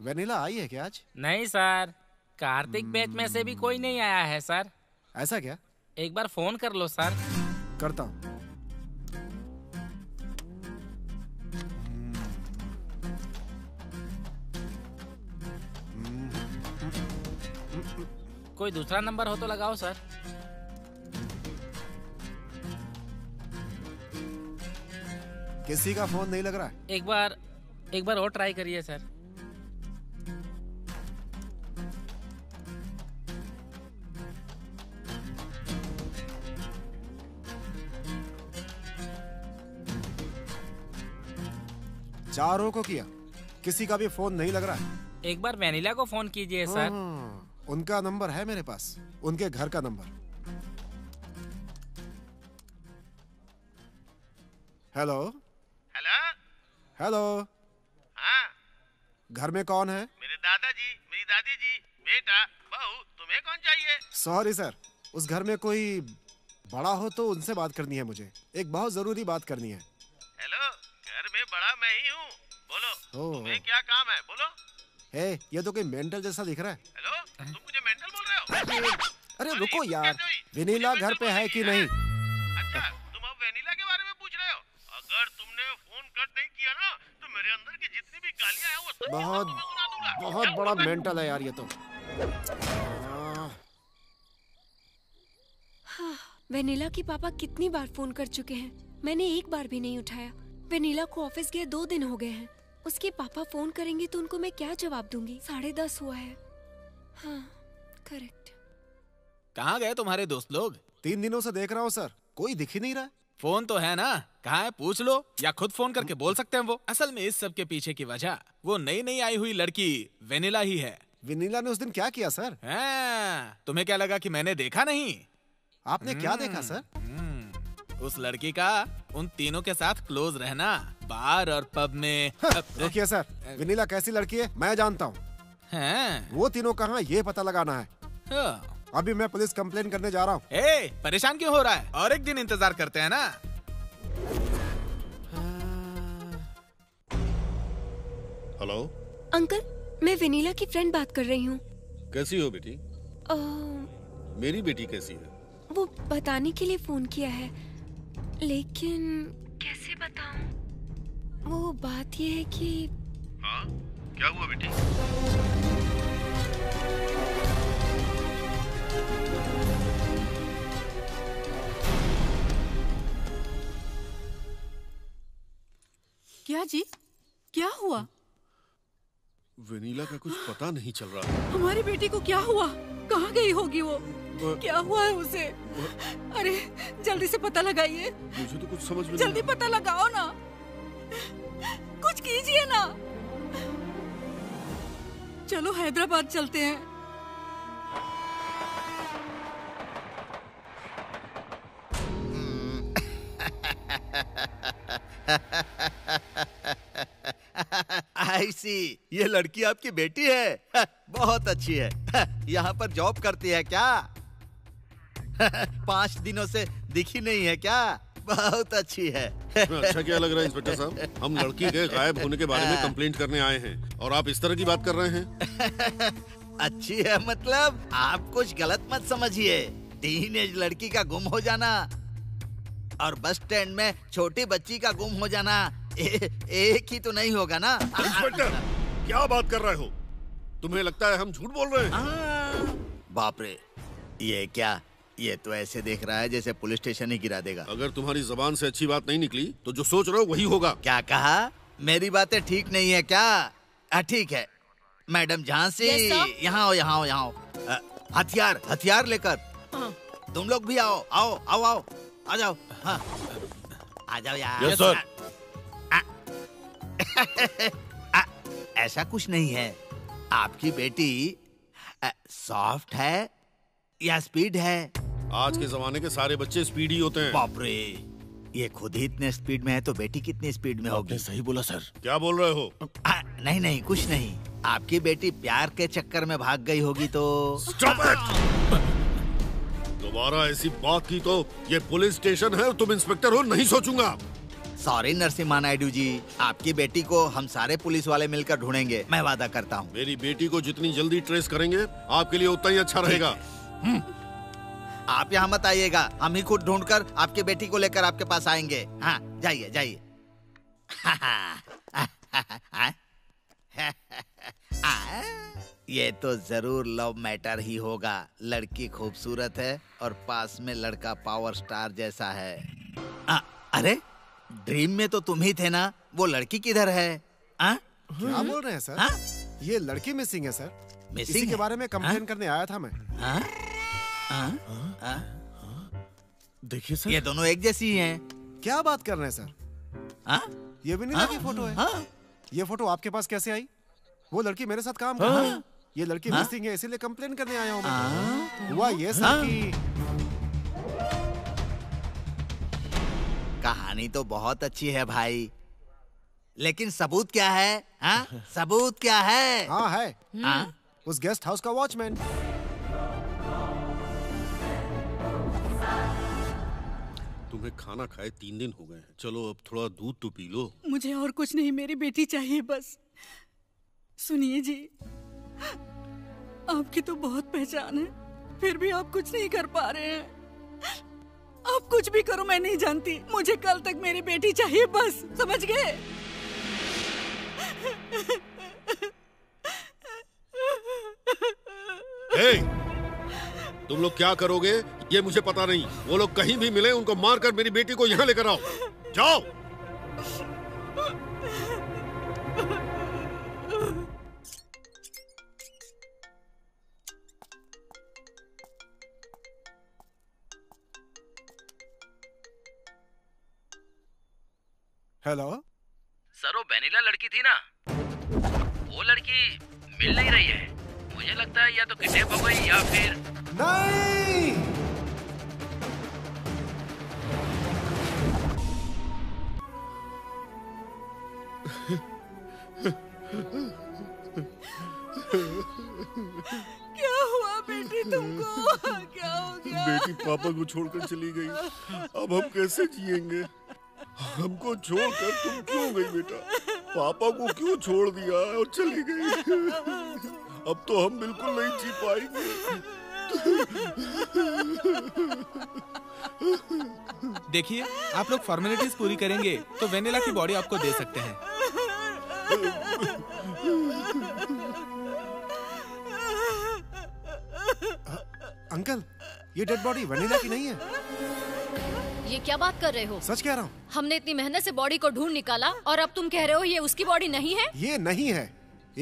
वेनिला आई है क्या आज? नहीं सर, कार्तिक बैच में से भी कोई नहीं आया है सर। ऐसा क्या? एक बार फोन कर लो सर। करता हूँ। कोई दूसरा नंबर हो तो लगाओ सर। किसी का फोन नहीं लग रहा है। एक बार और ट्राई करिए सर। चारों को किया, किसी का भी फोन नहीं लग रहा है। एक बार वेनिला को फोन कीजिए सर। उनका नंबर है मेरे पास, उनके घर का नंबर। Hello hello hello. हाँ घर में कौन है? मेरे दादाजी, मेरी दादी जी, बेटा, बहू, तुम्हें कौन चाहिए? सॉरी सर, उस घर में कोई बड़ा हो तो उनसे बात करनी है मुझे, एक बहुत जरूरी बात करनी है। हेलो, घर में बड़ा मैं ही हूँ, बोलो तुम्हें क्या काम है, बोलो। ये तो कोई मेंटल जैसा दिख रहा है। हेलो, तुम मुझे मेंटल बोल रहे हो? अरे रुको यार, वेनिला घर पे है कि नहीं? अच्छा, तुम अब वेनिला के बारे में पूछ रहे हो? अगर तुमने फोन कट नहीं किया ना, तो मेरे अंदर की जितनी भी गालियां हैं वो सब बहुत बड़ा मेंटल है यार ये तो। वेनिला के पापा कितनी बार फोन कर चुके हैं, मैंने एक बार भी नहीं उठाया। वेनिला को ऑफिस गए 2 दिन हो गए हैं। उसके पापा फोन करेंगे तो उनको मैं क्या जवाब दूंगी? 10:30 हुआ है। हाँ, करेक्ट। कहाँ गए तुम्हारे दोस्त लोग? 3 दिनों से देख रहा हूँ सर, कोई दिख ही नहीं रहा। फोन तो है ना, कहाँ है पूछ लो, या खुद फोन करके बोल सकते हैं वो। असल में इस सब के पीछे की वजह वो नई आई हुई लड़की वेनिला ही है। वेनिला ने उस दिन क्या किया सर? तुम्हें क्या लगा कि मैंने देखा नहीं? आपने क्या देखा सर? उस लड़की का उन तीनों के साथ क्लोज रहना, बार और पब में। रुकिए सर, वेनिला कैसी लड़की है मैं जानता हूँ। वो तीनों कहाँ ये पता लगाना है। अभी मैं पुलिस कंप्लेन करने जा रहा हूँ। परेशान क्यों हो रहा है? और एक दिन इंतजार करते हैं ना। हेलो अंकल, मैं वेनिला की फ्रेंड बात कर रही हूँ। कैसी हो बेटी? मेरी बेटी कैसी है? वो बताने के लिए फोन किया है, लेकिन कैसे बताऊं? वो बात ये है कि हाँ, क्या हुआ बेटी? क्या जी, क्या हुआ? वेनिला का कुछ पता नहीं चल रहा। हमारी बेटी को क्या हुआ? कहाँ गई होगी वो? क्या हुआ है उसे? अरे जल्दी से पता लगाइए। मुझे तो कुछ समझ में जल्दी पता लगाओ ना, कुछ कीजिए ना। चलो हैदराबाद चलते हैं। आई सी, ये लड़की आपकी बेटी है। बहुत अच्छी है। यहाँ पर जॉब करती है क्या? 5 दिनों से दिखी नहीं है क्या? बहुत अच्छी है। अच्छा क्या लग रहा है इंस्पेक्टर साहब? हम लड़की के गायब होने के बारे में कंप्लेंट करने आए हैं और आप इस तरह की बात कर रहे हैं। अच्छी है मतलब आप कुछ गलत मत समझिए। टीनेज लड़की का गुम हो जाना और बस स्टैंड में छोटी बच्ची का गुम हो जाना एक ही तो नहीं होगा ना। इंस्पेक्टर, क्या बात कर रहे हो? तुम्हें लगता है हम झूठ बोल रहे हैं? बाप रे, ये क्या? ये तो ऐसे देख रहा है जैसे पुलिस स्टेशन ही गिरा देगा। अगर तुम्हारी जबान से अच्छी बात नहीं निकली तो जो सोच रहे हो वही होगा। क्या कहा? मेरी बातें ठीक नहीं है क्या? ठीक है मैडम झांसी, यहाँ आओ यहाँ आओ यहाँ आओ। हथियार लेकर तुम लोग भी आओ आओ आओ आओ आ जाओ। हाँ आ जाओ यार। Yes sir. ऐसा कुछ नहीं है। आपकी बेटी सॉफ्ट है या स्पीड है? आज के जमाने के सारे बच्चे स्पीड ही होते हैं। बाप रे, ये खुद ही इतने स्पीड में है तो बेटी कितनी स्पीड में होगी? सही बोला सर। क्या बोल रहे हो? नहीं नहीं कुछ नहीं। आपकी बेटी प्यार के चक्कर में भाग गई होगी तो। Stop it! दोबारा ऐसी बात की तो ये पुलिस स्टेशन है और तुम इंस्पेक्टर हो, नहीं सोचूंगा। सॉरी नरसिम्हा नायडू जी, आपकी बेटी को हम सारे पुलिस वाले मिलकर ढूंढेंगे, मैं वादा करता हूँ। मेरी बेटी को जितनी जल्दी ट्रेस करेंगे आपके लिए उतना ही अच्छा रहेगा। आप यहाँ मत आइएगा, हम ही खुद ढूंढकर आपकी बेटी को लेकर आपके पास आएंगे। हाँ जाइए जाइए। ये तो जरूर लव मैटर ही होगा। लड़की खूबसूरत है और पास में लड़का पावर स्टार जैसा है। अरे ड्रीम में तो तुम ही थे ना, वो लड़की किधर है? क्या बोल रहे हैं सर? ये लड़की मिसिंग है सर। इसी के बारे में कंप्लेन करने आया था मैं। देखिए सर, ये दोनों एक जैसी हैं। क्या बात कर रहे हैं सर? ये वेनिला की फोटो है। ये फोटो आपके पास कैसे आई? वो लड़की मेरे साथ काम कर रही है। ये लड़की मिसिंग है, इसीलिए कंप्लेन करने आया हूँ मैं। हुआ ये सर कि कहानी तो बहुत अच्छी है भाई, लेकिन सबूत क्या है? सबूत क्या है? हाँ है, उस गेस्ट हाउस का वॉचमैन। तुम्हें खाना खाए 3 दिन हो गए हैं। चलो अब थोड़ा दूध तो पी लो। मुझे और कुछ नहीं, मेरी बेटी चाहिए बस। सुनिए जी, आपकी तो बहुत पहचान है, फिर भी आप कुछ नहीं कर पा रहे हैं। आप कुछ भी करो, मैं नहीं जानती, मुझे कल तक मेरी बेटी चाहिए बस, समझ गए? तुम लोग क्या करोगे ये मुझे पता नहीं। वो लोग कहीं भी मिले उनको मारकर मेरी बेटी को यहाँ लेकर आओ। जाओ। हेलो सर, वो वेनिला लड़की थी ना, वो लड़की मिल नहीं रही है। मुझे लगता है या तो किडनैप हो गई या फिर नहीं। क्या हुआ बेटी तुमको? क्या हो गया? बेटी पापा को छोड़कर चली गई, अब हम कैसे जिएंगे? हमको छोड़कर तुम क्यों गई बेटा? पापा को क्यों छोड़ दिया और चली गई? अब तो हम बिल्कुल नहीं जी पाएंगे। देखिए, आप लोग फॉर्मेलिटीज पूरी करेंगे तो वेनिला की बॉडी आपको दे सकते हैं। अंकल, ये डेड बॉडी वेनिला की नहीं है। ये क्या बात कर रहे हो? सच कह रहा हूँ। हमने इतनी मेहनत से बॉडी को ढूंढ निकाला और अब तुम कह रहे हो ये उसकी बॉडी नहीं है? ये नहीं है।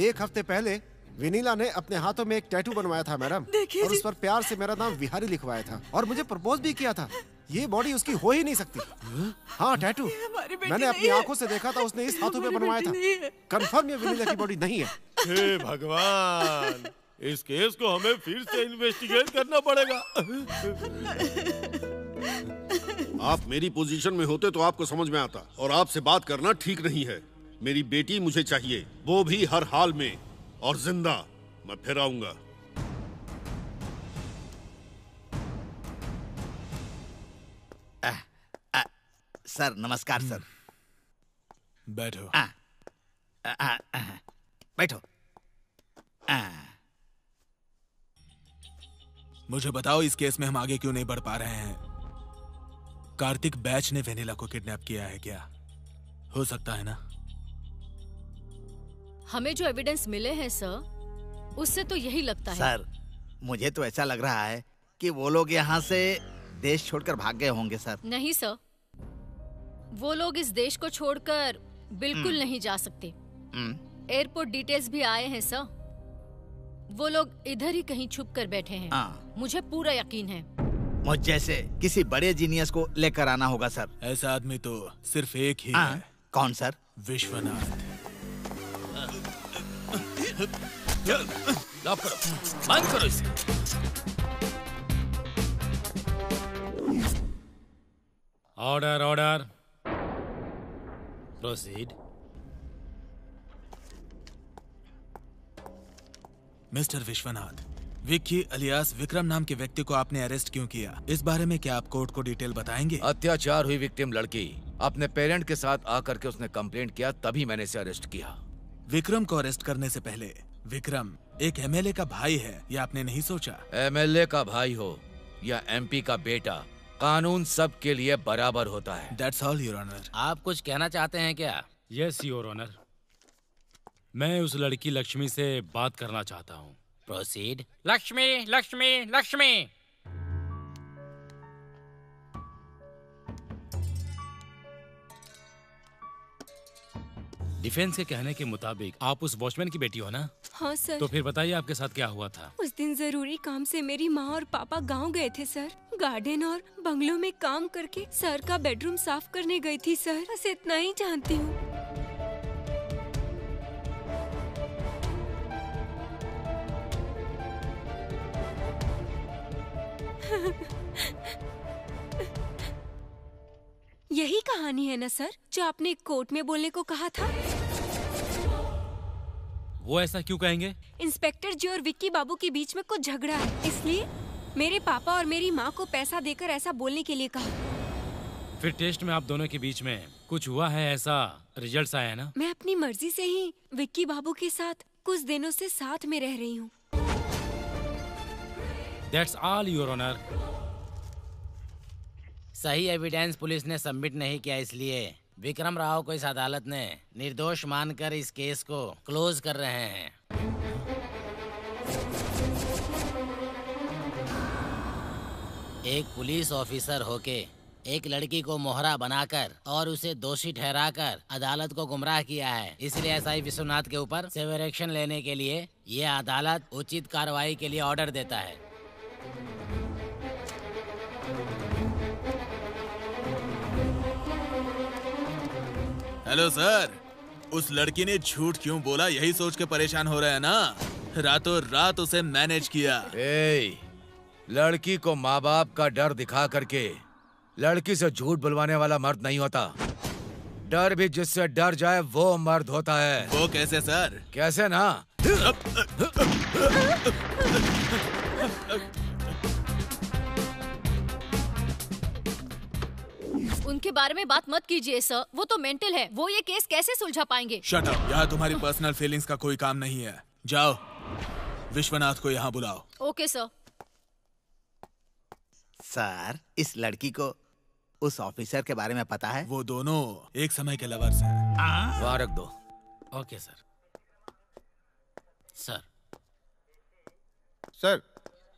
1 हफ्ते पहले वेनिला ने अपने हाथों में एक टैटू बनवाया था मैडम, और उस पर प्यार से मेरा नाम विहारी लिखवाया था और मुझे प्रपोज भी किया था। ये बॉडी उसकी हो ही नहीं सकती। हाँ, टैटू मैंने अपनी आंखों से देखा था, उसने इस हाथों पे बनवाया था। कंफर्म ये वेनिला की बॉडी नहीं है। हे भगवान, इस केस को हमें फिर से इन्वेस्टिगेट करना पड़ेगा। आप मेरी पोजीशन में होते तो आपको समझ में आता, और आपसे बात करना ठीक नहीं है। मेरी बेटी मुझे चाहिए, वो भी हर हाल में, और जिंदा। मैं फिर आऊंगा। सर नमस्कार सर। बैठो। बैठो। मुझे बताओ, इस केस में हम आगे क्यों नहीं बढ़ पा रहे हैं? कार्तिक बैच ने वेनिला को किडनैप किया है क्या? हो सकता है ना? हमें जो एविडेंस मिले हैं सर, उससे तो यही लगता है। सर, मुझे तो ऐसा लग रहा है कि वो लोग यहाँ से देश छोड़कर भाग गए होंगे सर। नहीं सर, वो लोग इस देश को छोड़कर बिल्कुल नहीं जा सकते। एयरपोर्ट डिटेल्स भी आए हैं सर। वो लोग इधर ही कहीं छुप कर बैठे हैं। मुझे पूरा यकीन है। मुझ जैसे किसी बड़े जीनियस को लेकर आना होगा सर। ऐसा आदमी तो सिर्फ एक ही है। कौन सर? विश्वनाथ। लॉक करो, बंद करो इसे। Order order, proceed. Mister Vishwanath, Vicky alias Vikram नाम के व्यक्ति को आपने अरेस्ट क्यों किया? इस बारे में क्या आप कोर्ट को डिटेल बताएंगे? अत्याचार हुई विक्टिम लड़की अपने पेरेंट के साथ आकर के उसने कंप्लेंट किया, तभी मैंने इसे अरेस्ट किया। विक्रम को अरेस्ट करने से पहले विक्रम एक एमएलए का भाई है, ये आपने नहीं सोचा? एमएलए का भाई हो या एमपी का बेटा, कानून सबके लिए बराबर होता है। That's all, Your Honor. आप कुछ कहना चाहते हैं क्या? यस योर ऑनर, मैं उस लड़की लक्ष्मी से बात करना चाहता हूँ। प्रोसीड। लक्ष्मी लक्ष्मी लक्ष्मी। डिफेंस के कहने के मुताबिक आप उस वॉचमैन की बेटी हो ना? हाँ सर। तो फिर बताइए आपके साथ क्या हुआ था? उस दिन जरूरी काम से मेरी माँ और पापा गांव गए थे सर। गार्डन और बंगलों में काम करके सर का बेडरूम साफ करने गई थी सर। बस इतना ही जानती हूँ। यही कहानी है ना सर, जो आपने कोर्ट में बोलने को कहा था? वो ऐसा क्यों कहेंगे? इंस्पेक्टर जी और विक्की बाबू के बीच में कुछ झगड़ा है, इसलिए मेरे पापा और मेरी माँ को पैसा देकर ऐसा बोलने के लिए कहा। फिर टेस्ट में आप दोनों के बीच में कुछ हुआ है, ऐसा रिजल्ट्स आया है ना? मैं अपनी मर्जी से ही विक्की बाबू के साथ कुछ दिनों से साथ में रह रही हूँ। That's all your honour. सही एविडेंस पुलिस ने सबमिट नहीं किया, इसलिए विक्रम राव को इस अदालत ने निर्दोष मानकर इस केस को क्लोज कर रहे हैं। एक पुलिस ऑफिसर होके एक लड़की को मोहरा बनाकर और उसे दोषी ठहराकर अदालत को गुमराह किया है, इसलिए एसआई विश्वनाथ के ऊपर सेवर एक्शन लेने के लिए ये अदालत उचित कार्रवाई के लिए ऑर्डर देता है। हेलो सर, उस लड़की ने झूठ क्यों बोला यही सोच के परेशान हो रहे हैं ना? रातों रात उसे मैनेज किया। लड़की को माँ बाप का डर दिखा करके लड़की से झूठ बुलवाने वाला मर्द नहीं होता। डर भी जिससे डर जाए वो मर्द होता है। वो कैसे सर? कैसे ना? उनके बारे में बात मत कीजिए सर, वो तो मेंटल है। वो ये केस कैसे सुलझा पाएंगे? शट अप, यहाँ तुम्हारी पर्सनल फीलिंग्स का कोई काम नहीं है। जाओ, विश्वनाथ को यहाँ बुलाओ। Okay sir. सर, इस लड़की को उस ऑफिसर के बारे में पता है? वो दोनों एक समय के लवर्स हैं। वहाँ रख दो। Okay sir. Sir sir,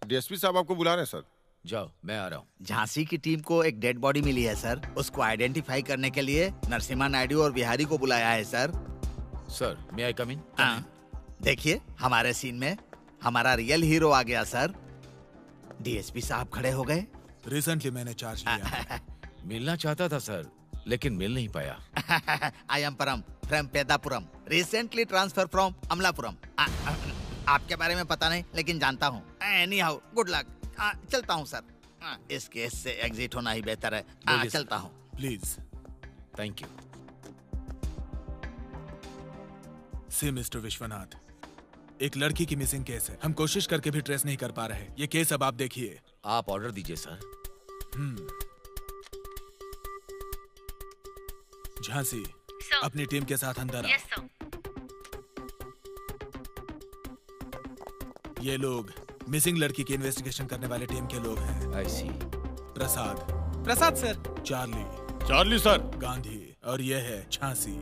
DSP साहब आपको बुला रहे हैं सर। जाओ, मैं आ रहा हूँ। झांसी की टीम को एक डेड बॉडी मिली है सर, उसको आइडेंटिफाई करने के लिए नरसिम्हा नायडू और बिहारी को बुलाया है sir. Sir, may I come इन? देखिए, हमारे सीन में हमारा रियल हीरो आ गया सर। डीएसपी साहब खड़े हो गए। रिसेंटली मैंने चार्ज लिया। मिलना चाहता था सर, लेकिन मिल नहीं पाया। I am Param from Peddapuram, recently transfer from Amalapuram. आपके बारे में पता नहीं, लेकिन जानता हूँ। Anyhow, good luck. चलता हूँ सर। इस केस से एग्जिट होना ही बेहतर है। चलता हूँ। Please. Thank you. See mister Vishwanath, एक लड़की की मिसिंग केस है। हम कोशिश करके भी ट्रेस नहीं कर पा रहे। ये केस अब आप देखिए। आप ऑर्डर दीजिए सर। झांसी, अपनी टीम के साथ अंदर आओ। Yes sir. ये लोग मिसिंग लड़की की इन्वेस्टिगेशन करने वाले टीम के लोग हैं। I see. Prasad sir. Charlie sir. Gandhi, और ये है झांसी।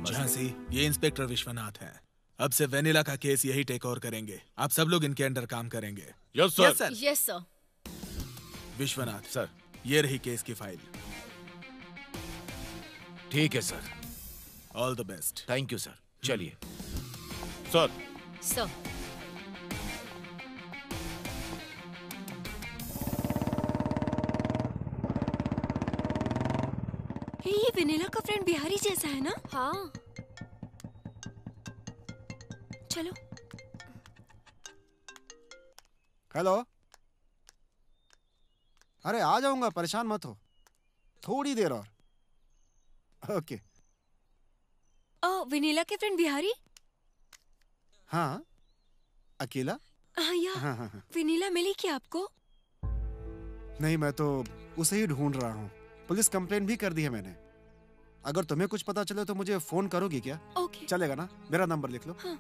झांसी, ये इंस्पेक्टर विश्वनाथ हैं। अब से वेनिला का केस यही टेक ओवर करेंगे। आप सब लोग इनके अंडर काम करेंगे। Yes sir. Yes sir. Vishwanath sir, ये रही केस की फाइल। ठीक है sir. All the best. Thank you sir. चलिए सर। सर, ये वेनिला का फ्रेंड बिहारी जैसा है ना? हाँ। चलो। हेलो। अरे आ जाऊंगा, परेशान मत हो। थोड़ी देर और। ओके। वेनिला के फ्रेंड बिहारी? हाँ, अकेला? हाँ। वेनिला मिली क्या आपको? नहीं, मैं तो उसे ही ढूंढ रहा हूँ। पुलिस कंप्लेन भी कर दी है मैंने। अगर तुम्हें कुछ पता चले तो मुझे फोन करोगी क्या? ओके। चलेगा ना? मेरा नंबर लिख लो। हाँ।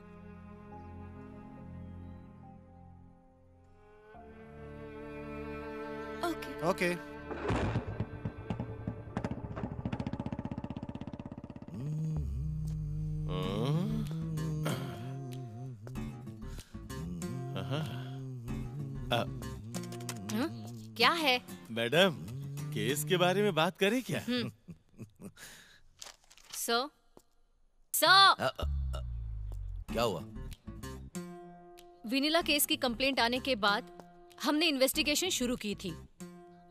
ओके। क्या है? मैडम, केस के बारे में बात करें क्या? सर, क्या हुआ? विनिला केस की कंप्लेंट आने के बाद हमने इन्वेस्टिगेशन शुरू की थी।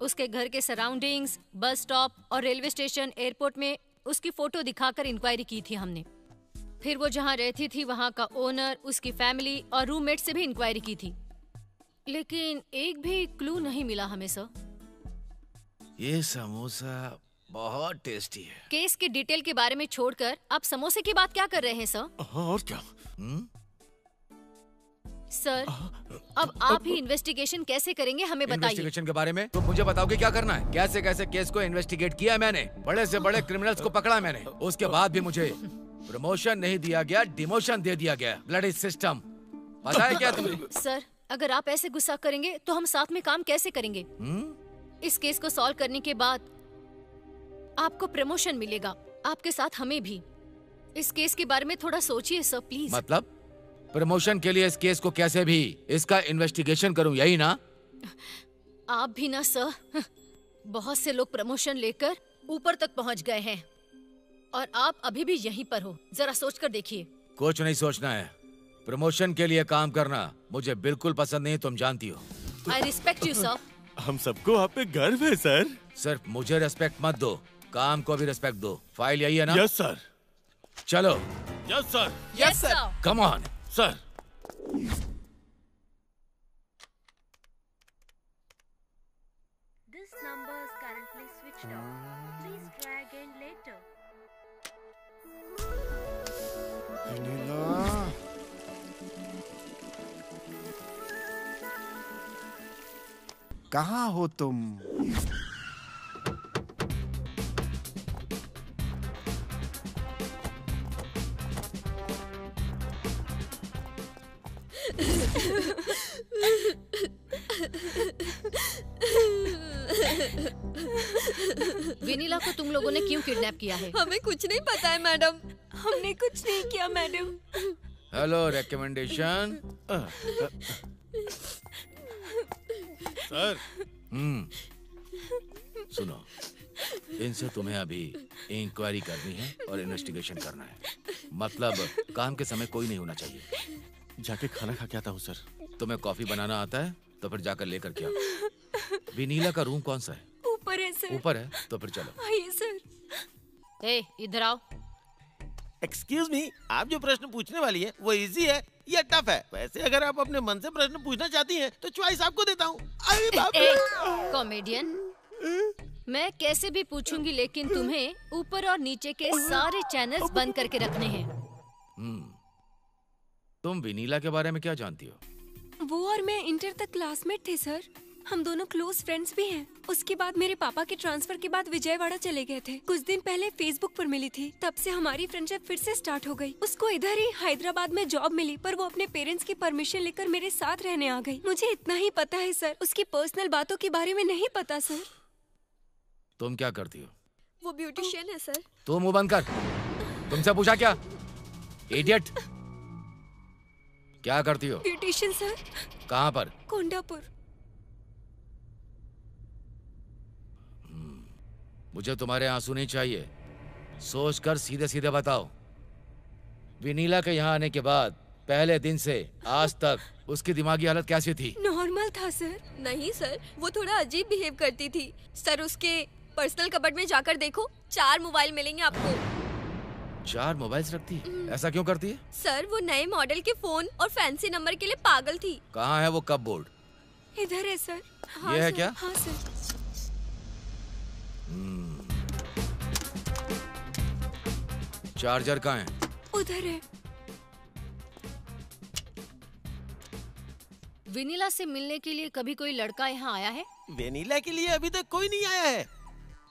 उसके घर के सराउंडिंग्स, बस स्टॉप और रेलवे स्टेशन, एयरपोर्ट में उसकी फोटो दिखाकर इंक्वायरी की थी हमने। फिर वो जहाँ रहती थी वहाँ का ओनर, उसकी फैमिली और रूममेट से भी इंक्वायरी की थी, लेकिन एक भी क्लू नहीं मिला हमें सर। ये समोसा बहुत टेस्टी है। केस के डिटेल के बारे में छोड़कर आप समोसे की बात क्या कर रहे हैं सर? और क्या? सर, अब आप ही इन्वेस्टिगेशन कैसे करेंगे हमें बताइए। इन्वेस्टिगेशन के बारे में तो मुझे बताओगे क्या करना है? कैसे कैसे केस को इन्वेस्टिगेट किया मैंने, बड़े से बड़े क्रिमिनल्स को पकड़ा मैंने, उसके बाद भी मुझे प्रमोशन नहीं दिया गया, डिमोशन दे दिया गया। ब्लडी सिस्टम, पता है क्या तुम्हें? सर, अगर आप ऐसे गुस्सा करेंगे तो हम साथ में काम कैसे करेंगे? इस केस को सॉल्व करने के बाद आपको प्रमोशन मिलेगा, आपके साथ हमें भी। इस केस के बारे में थोड़ा सोचिए सर, प्लीज। मतलब प्रमोशन के लिए इस केस को कैसे भी इसका इन्वेस्टिगेशन करूं, यही ना? आप भी ना सर, बहुत से लोग प्रमोशन लेकर ऊपर तक पहुंच गए हैं और आप अभी भी यहीं पर हो। जरा सोच कर देखिए। कुछ नहीं सोचना है, प्रमोशन के लिए काम करना मुझे बिल्कुल पसंद नहीं, तुम जानती हो। I respect you sir. हम सबको आप पे गर्व है सर। सिर्फ मुझे रिस्पेक्ट मत दो, काम को भी रिस्पेक्ट दो। फाइल यही है ना? Yes sir. चलो। Yes sir. Yes sir. Come on sir. This number is currently switched off. Please try again later. कहाँ हो तुम? वेनिला को तुम लोगों ने क्यों किडनैप किया है? हमें कुछ नहीं पता है मैडम, हमने कुछ नहीं किया मैडम। Hello, recommendation. सर। सुनो, इनसे तुम्हें अभी इंक्वायरी करनी है और इन्वेस्टिगेशन करना है। मतलब काम के समय कोई नहीं होना चाहिए। जाके खाना खा के आता हूँ सर। तुम्हें कॉफी बनाना आता है तो फिर जाकर लेकर के आओ। विनीला का रूम कौन सा है? ऊपर है सर। ऊपर है तो फिर चलो। आइए सर। ए, इधर आओ। एक्सक्यूज मी, आप जो प्रश्न पूछने वाली है वो इजी है या टफ है? वैसे अगर आप अपने मन से प्रश्न पूछना चाहती हैं तो चॉइस आपको देता हूँ। अरे बाप रे! कॉमेडियन, मैं कैसे भी पूछूंगी लेकिन तुम्हें ऊपर और नीचे के सारे चैनल्स बंद करके रखने हैं। तुम विनीला के बारे में क्या जानती हो? वो और मैं इंटर तक क्लासमेट थे सर। हम दोनों क्लोज फ्रेंड्स भी हैं। उसके बाद मेरे पापा के ट्रांसफर के बाद विजयवाड़ा चले गए थे। कुछ दिन पहले फेसबुक पर मिली थी, तब से हमारी फ्रेंडशिप फिर से स्टार्ट हो गई। उसको इधर ही हैदराबाद में जॉब मिली, पर वो अपने पेरेंट्स की परमिशन लेकर मेरे साथ रहने आ गई। मुझे इतना ही पता है सर, उसकी पर्सनल बातों के बारे में नहीं पता सर। तुम क्या करती हो? वो ब्यूटिशियन है सर। तू मुंह बंद कर। तुमसे पूछा क्या? इडियट। क्या करती हो? Beautician sir. कहाँ पर? कोंडापुर। मुझे तुम्हारे आंसू नहीं चाहिए, सोच कर सीधे सीधे बताओ। विनीला के यहाँ आने के बाद पहले दिन से आज तक उसकी दिमागी हालत कैसी थी? नॉर्मल था सर। नहीं सर, वो थोड़ा अजीब बिहेव करती थी सर। उसके पर्सनल कबर्ड में जाकर देखो, 4 मोबाइल मिलेंगे आपको। 4 मोबाइल्स रखती है? ऐसा क्यों करती है? सर, वो नए मॉडल के फोन और फैंसी नंबर के लिए पागल थी। कहाँ है वो कपबोर्ड? इधर है सर। ये है क्या? हाँ सर। चार्जर कहाँ है? उधर है। विनीला से मिलने के लिए कभी कोई लड़का यहाँ आया है? वेनिला के लिए अभी तक कोई नहीं आया है,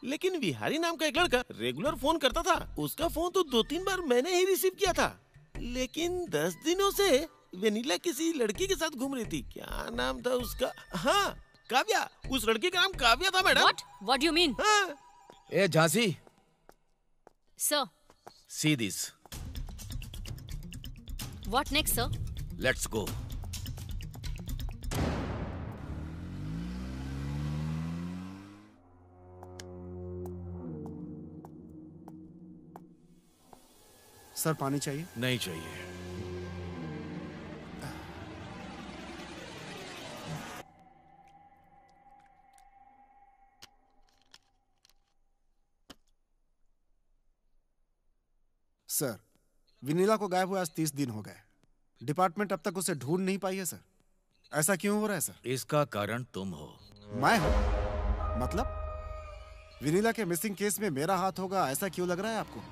लेकिन बिहारी नाम का एक लड़का रेगुलर फोन करता था। उसका फोन तो 2-3 बार मैंने ही रिसीव किया था, लेकिन 10 दिनों से वेनिला किसी लड़की के साथ घूम रही थी। क्या नाम था उसका? हाँ, काव्या। उस लड़की का नाम काव्या था madam. What do you mean? हाँ। ए Jhansi. Sir. See this. What next, sir? Let's go. Sir, पानी चाहिए? नहीं चाहिए। सर, विनीला को गायब हुए आज 30 दिन हो गए। डिपार्टमेंट अब तक उसे ढूंढ नहीं पाई है सर। ऐसा क्यों हो रहा है सर? इसका कारण तुम हो। मैं हूं? मतलब विनीला के मिसिंग केस में मेरा हाथ होगा, ऐसा क्यों लग रहा है आपको?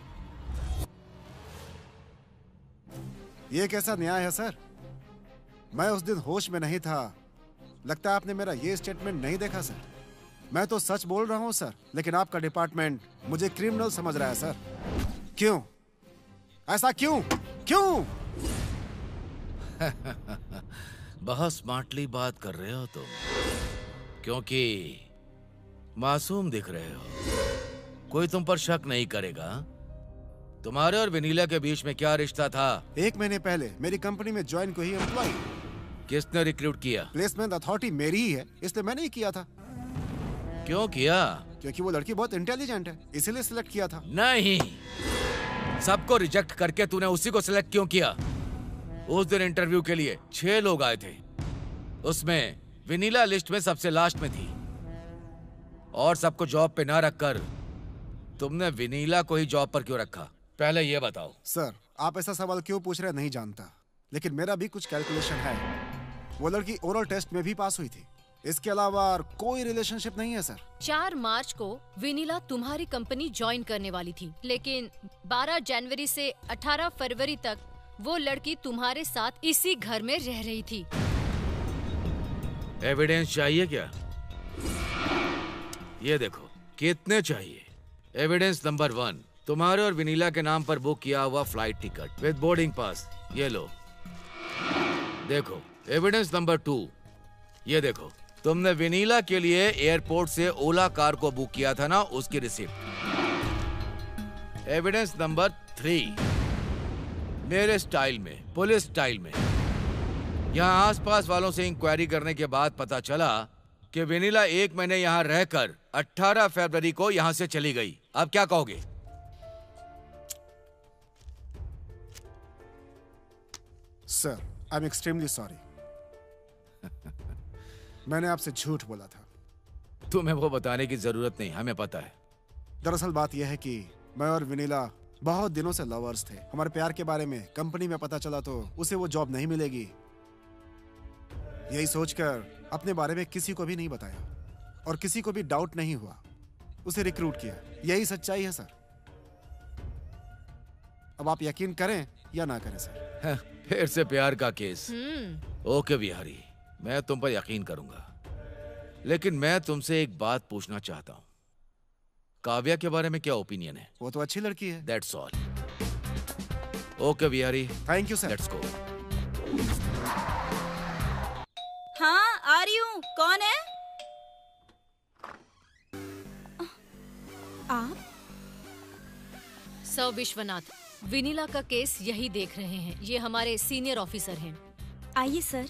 ये कैसा न्याय है सर? मैं उस दिन होश में नहीं था। लगता है आपने मेरा ये स्टेटमेंट नहीं देखा सर। मैं तो सच बोल रहा हूँ सर, लेकिन आपका डिपार्टमेंट मुझे क्रिमिनल समझ रहा है सर। क्यों? ऐसा क्यों? क्यों? बहुत स्मार्टली बात कर रहे हो तुम, क्योंकि मासूम दिख रहे हो। कोई तुम पर शक नहीं करेगा। तुम्हारे और विनीला के बीच में क्या रिश्ता था? 1 महीने पहले मेरी कंपनी में ज्वाइन को ही एम्प्लॉय। किसने रिक्रूट किया? प्लेसमेंट अथॉरिटी मेरी ही है, इसलिए मैंने ही किया था। क्यों किया? क्योंकि वो लड़की बहुत इंटेलिजेंट है, इसीलिए सिलेक्ट किया था। नहीं, सबको रिजेक्ट करके तूने उसी को सिलेक्ट क्यों किया? उस दिन इंटरव्यू के लिए 6 लोग आए थे, उसमें विनीला लिस्ट में सबसे लास्ट में थी। और सबको जॉब पे ना रखकर तुमने विनीला को ही जॉब पर क्यों रखा? पहले ये बताओ। सर, आप ऐसा सवाल क्यों पूछ रहे हैं नहीं जानता, लेकिन मेरा भी कुछ कैलकुलेशन है। वो लड़की ओरल टेस्ट में भी पास हुई थी। इसके अलावा कोई रिलेशनशिप नहीं है सर। 4 मार्च को विनीला तुम्हारी कंपनी ज्वाइन करने वाली थी, लेकिन 12 जनवरी से 18 फरवरी तक वो लड़की तुम्हारे साथ इसी घर में रह रही थी। एविडेंस चाहिए क्या? ये देखो, कितने चाहिए? एविडेंस नंबर 1, तुम्हारे और विनीला के नाम पर बुक किया हुआ flight ticket with boarding pass, ये लो। देखो, एविडेंस नंबर 2, ये देखो, तुमने विनीला के लिए एयरपोर्ट से ओला कार को बुक किया था ना, उसकी रिसिप्ट। एविडेंस नंबर 3, मेरे स्टाइल में, पुलिस स्टाइल में, यहाँ आसपास वालों से इंक्वायरी करने के बाद पता चला कि विनीला 1 महीने यहाँ रहकर 18 फरवरी को यहाँ से चली गई। अब क्या कहोगे? Sir, I am extremely sorry. मैंने आपसे झूठ बोला था। तुम्हें वो बताने की जरूरत नहीं, हमें पता है। दरअसल बात यह है कि मैं और विनीला बहुत दिनों से लवर्स थे। हमारे प्यार के बारे में कंपनी में पता चला तो उसे वो जॉब नहीं मिलेगी। यही सोचकर अपने बारे में किसी को भी नहीं बताया और किसी को भी डाउट नहीं हुआ, उसे रिक्रूट किया। यही सच्चाई है सर। अब आप यकीन करें या ना करें सर। फिर से प्यार का केस। ओके बिहारी, मैं तुम पर यकीन करूंगा, लेकिन मैं तुमसे एक बात पूछना चाहता हूँ। काव्या के बारे में क्या ओपिनियन है? वो तो अच्छी लड़की है। That's all. Okay Bihari, thank you sir. Let's go. हाँ, आ रही हूँ। कौन है? आप? सर विश्वनाथ, विनीला का केस यही देख रहे हैं। ये हमारे सीनियर ऑफिसर हैं। आइए sir.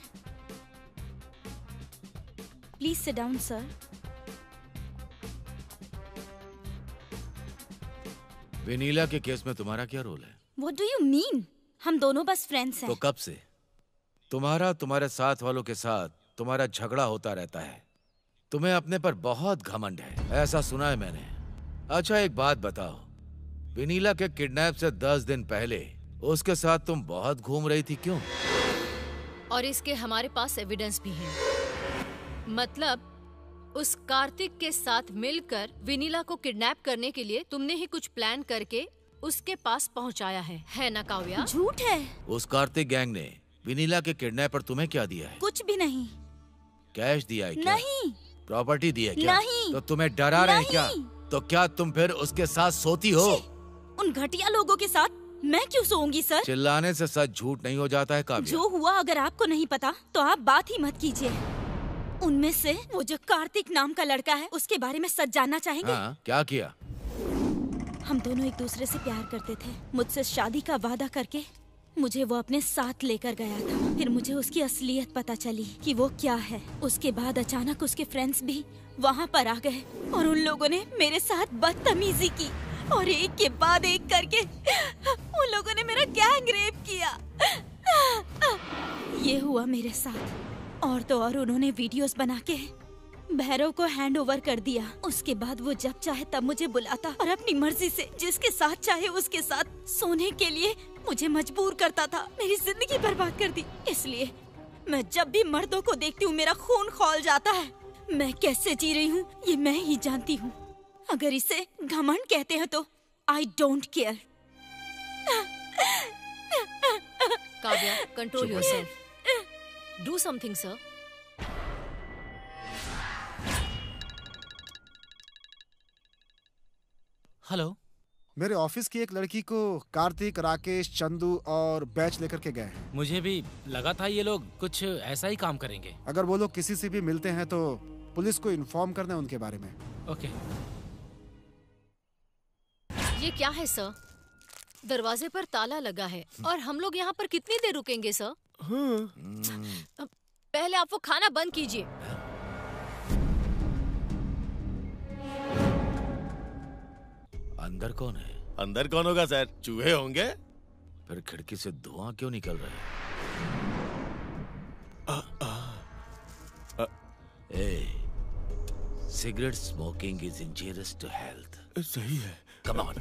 Please sit down sir. Vennela के केस में तुम्हारा क्या रोल है? What do you mean? हम दोनों बस फ्रेंड्स हैं। तो कब से? तुम्हारे साथ वालों के साथ तुम्हारा झगड़ा होता रहता है। तुम्हें अपने पर बहुत घमंड है, ऐसा सुना है मैंने। अच्छा एक बात बताओ, विनीला के किडनैप से 10 दिन पहले उसके साथ तुम बहुत घूम रही थी, क्यों? और इसके हमारे पास एविडेंस भी है। मतलब उस कार्तिक के साथ मिलकर विनीला को किडनैप करने के लिए तुमने ही कुछ प्लान करके उसके पास पहुंचाया है ना काव्या? झूठ है। उस कार्तिक गैंग ने विनीला के किडनैप पर तुम्हें क्या दिया है? कुछ भी नहीं। कैश दिया है क्या? नहीं। प्रॉपर्टी दी है क्या? नहीं। तो तुम्हें डरा रहे हैं क्या? तो क्या तुम फिर उसके साथ सोती हो? उन घटिया लोगों के साथ मैं क्यों सोऊंगी सर? चिल्लाने से सच झूठ नहीं हो जाता है काव्या। जो हुआ अगर आपको नहीं पता तो आप बात ही मत कीजिए। उनमें से वो जो कार्तिक नाम का लड़का है, उसके बारे में सच जानना चाहेंगे? हाँ, क्या किया? हम दोनों एक दूसरे से प्यार करते थे। मुझसे शादी का वादा करके मुझे वो अपने साथ लेकर गया था। फिर मुझे उसकी असलियत पता चली कि वो क्या है। उसके बाद अचानक उसके फ्रेंड्स भी वहाँ पर आ गए और उन लोगों ने मेरे साथ बदतमीजी की और एक के बाद एक करके उन लोगों ने मेरा गैंग रेप किया। ये हुआ मेरे साथ। और तो और उन्होंने वीडियोस बना के भैरव को हैंड ओवर कर दिया। उसके बाद वो जब चाहे तब मुझे बुलाता और अपनी मर्जी से जिसके साथ चाहे उसके साथ सोने के लिए मुझे मजबूर करता था। मेरी जिंदगी बर्बाद कर दी। इसलिए मैं जब भी मर्दों को देखती हूँ मेरा खून खौल जाता है। मैं कैसे जी रही हूँ ये मैं ही जानती हूँ। अगर इसे घमंड कहते हैं तो I don't care. Kavya, control yourself. Do something sir. Hello, मेरे ऑफिस की एक लड़की को कार्तिक, राकेश, चंदू और बैच लेकर के गए हैं। मुझे भी लगा था ये लोग कुछ ऐसा ही काम करेंगे। अगर वो लोग किसी से भी मिलते हैं तो पुलिस को इन्फॉर्म करना उनके बारे में। ओके। ये क्या है सर? दरवाजे पर ताला लगा है और हम लोग यहाँ पर कितनी देर रुकेंगे सर? पहले आप वो खाना बंद कीजिए। अंदर कौन है? अंदर कौन होगा सर? चूहे होंगे। फिर खिड़की से धुआं क्यों निकल रहा है? Cigarette smoking is injurious to health. सही है। Come on.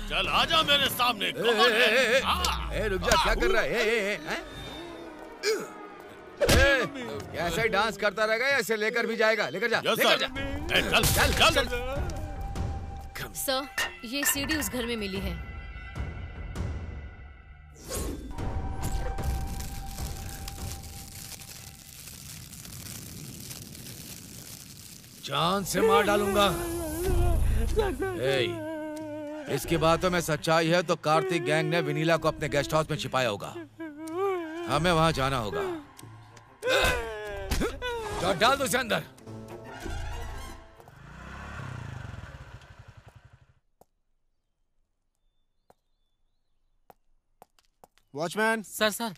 चल आजा मेरे सामने। रुक जा, क्या कर रहा है? ऐसा ही डांस करता रहेगा या इसे लेकर भी जाएगा? लेकर जा, लेकर जा। चल चल चल। सर, ये सीडी उस घर में मिली है। जान से मार डालूंगा। इसकी बातों में सच्चाई है तो कार्तिक गैंग ने विनीला को अपने गेस्ट हाउस में छिपाया होगा। हमें वहां जाना होगा। तो डाल दो उसे अंदर। वॉचमैन। सर।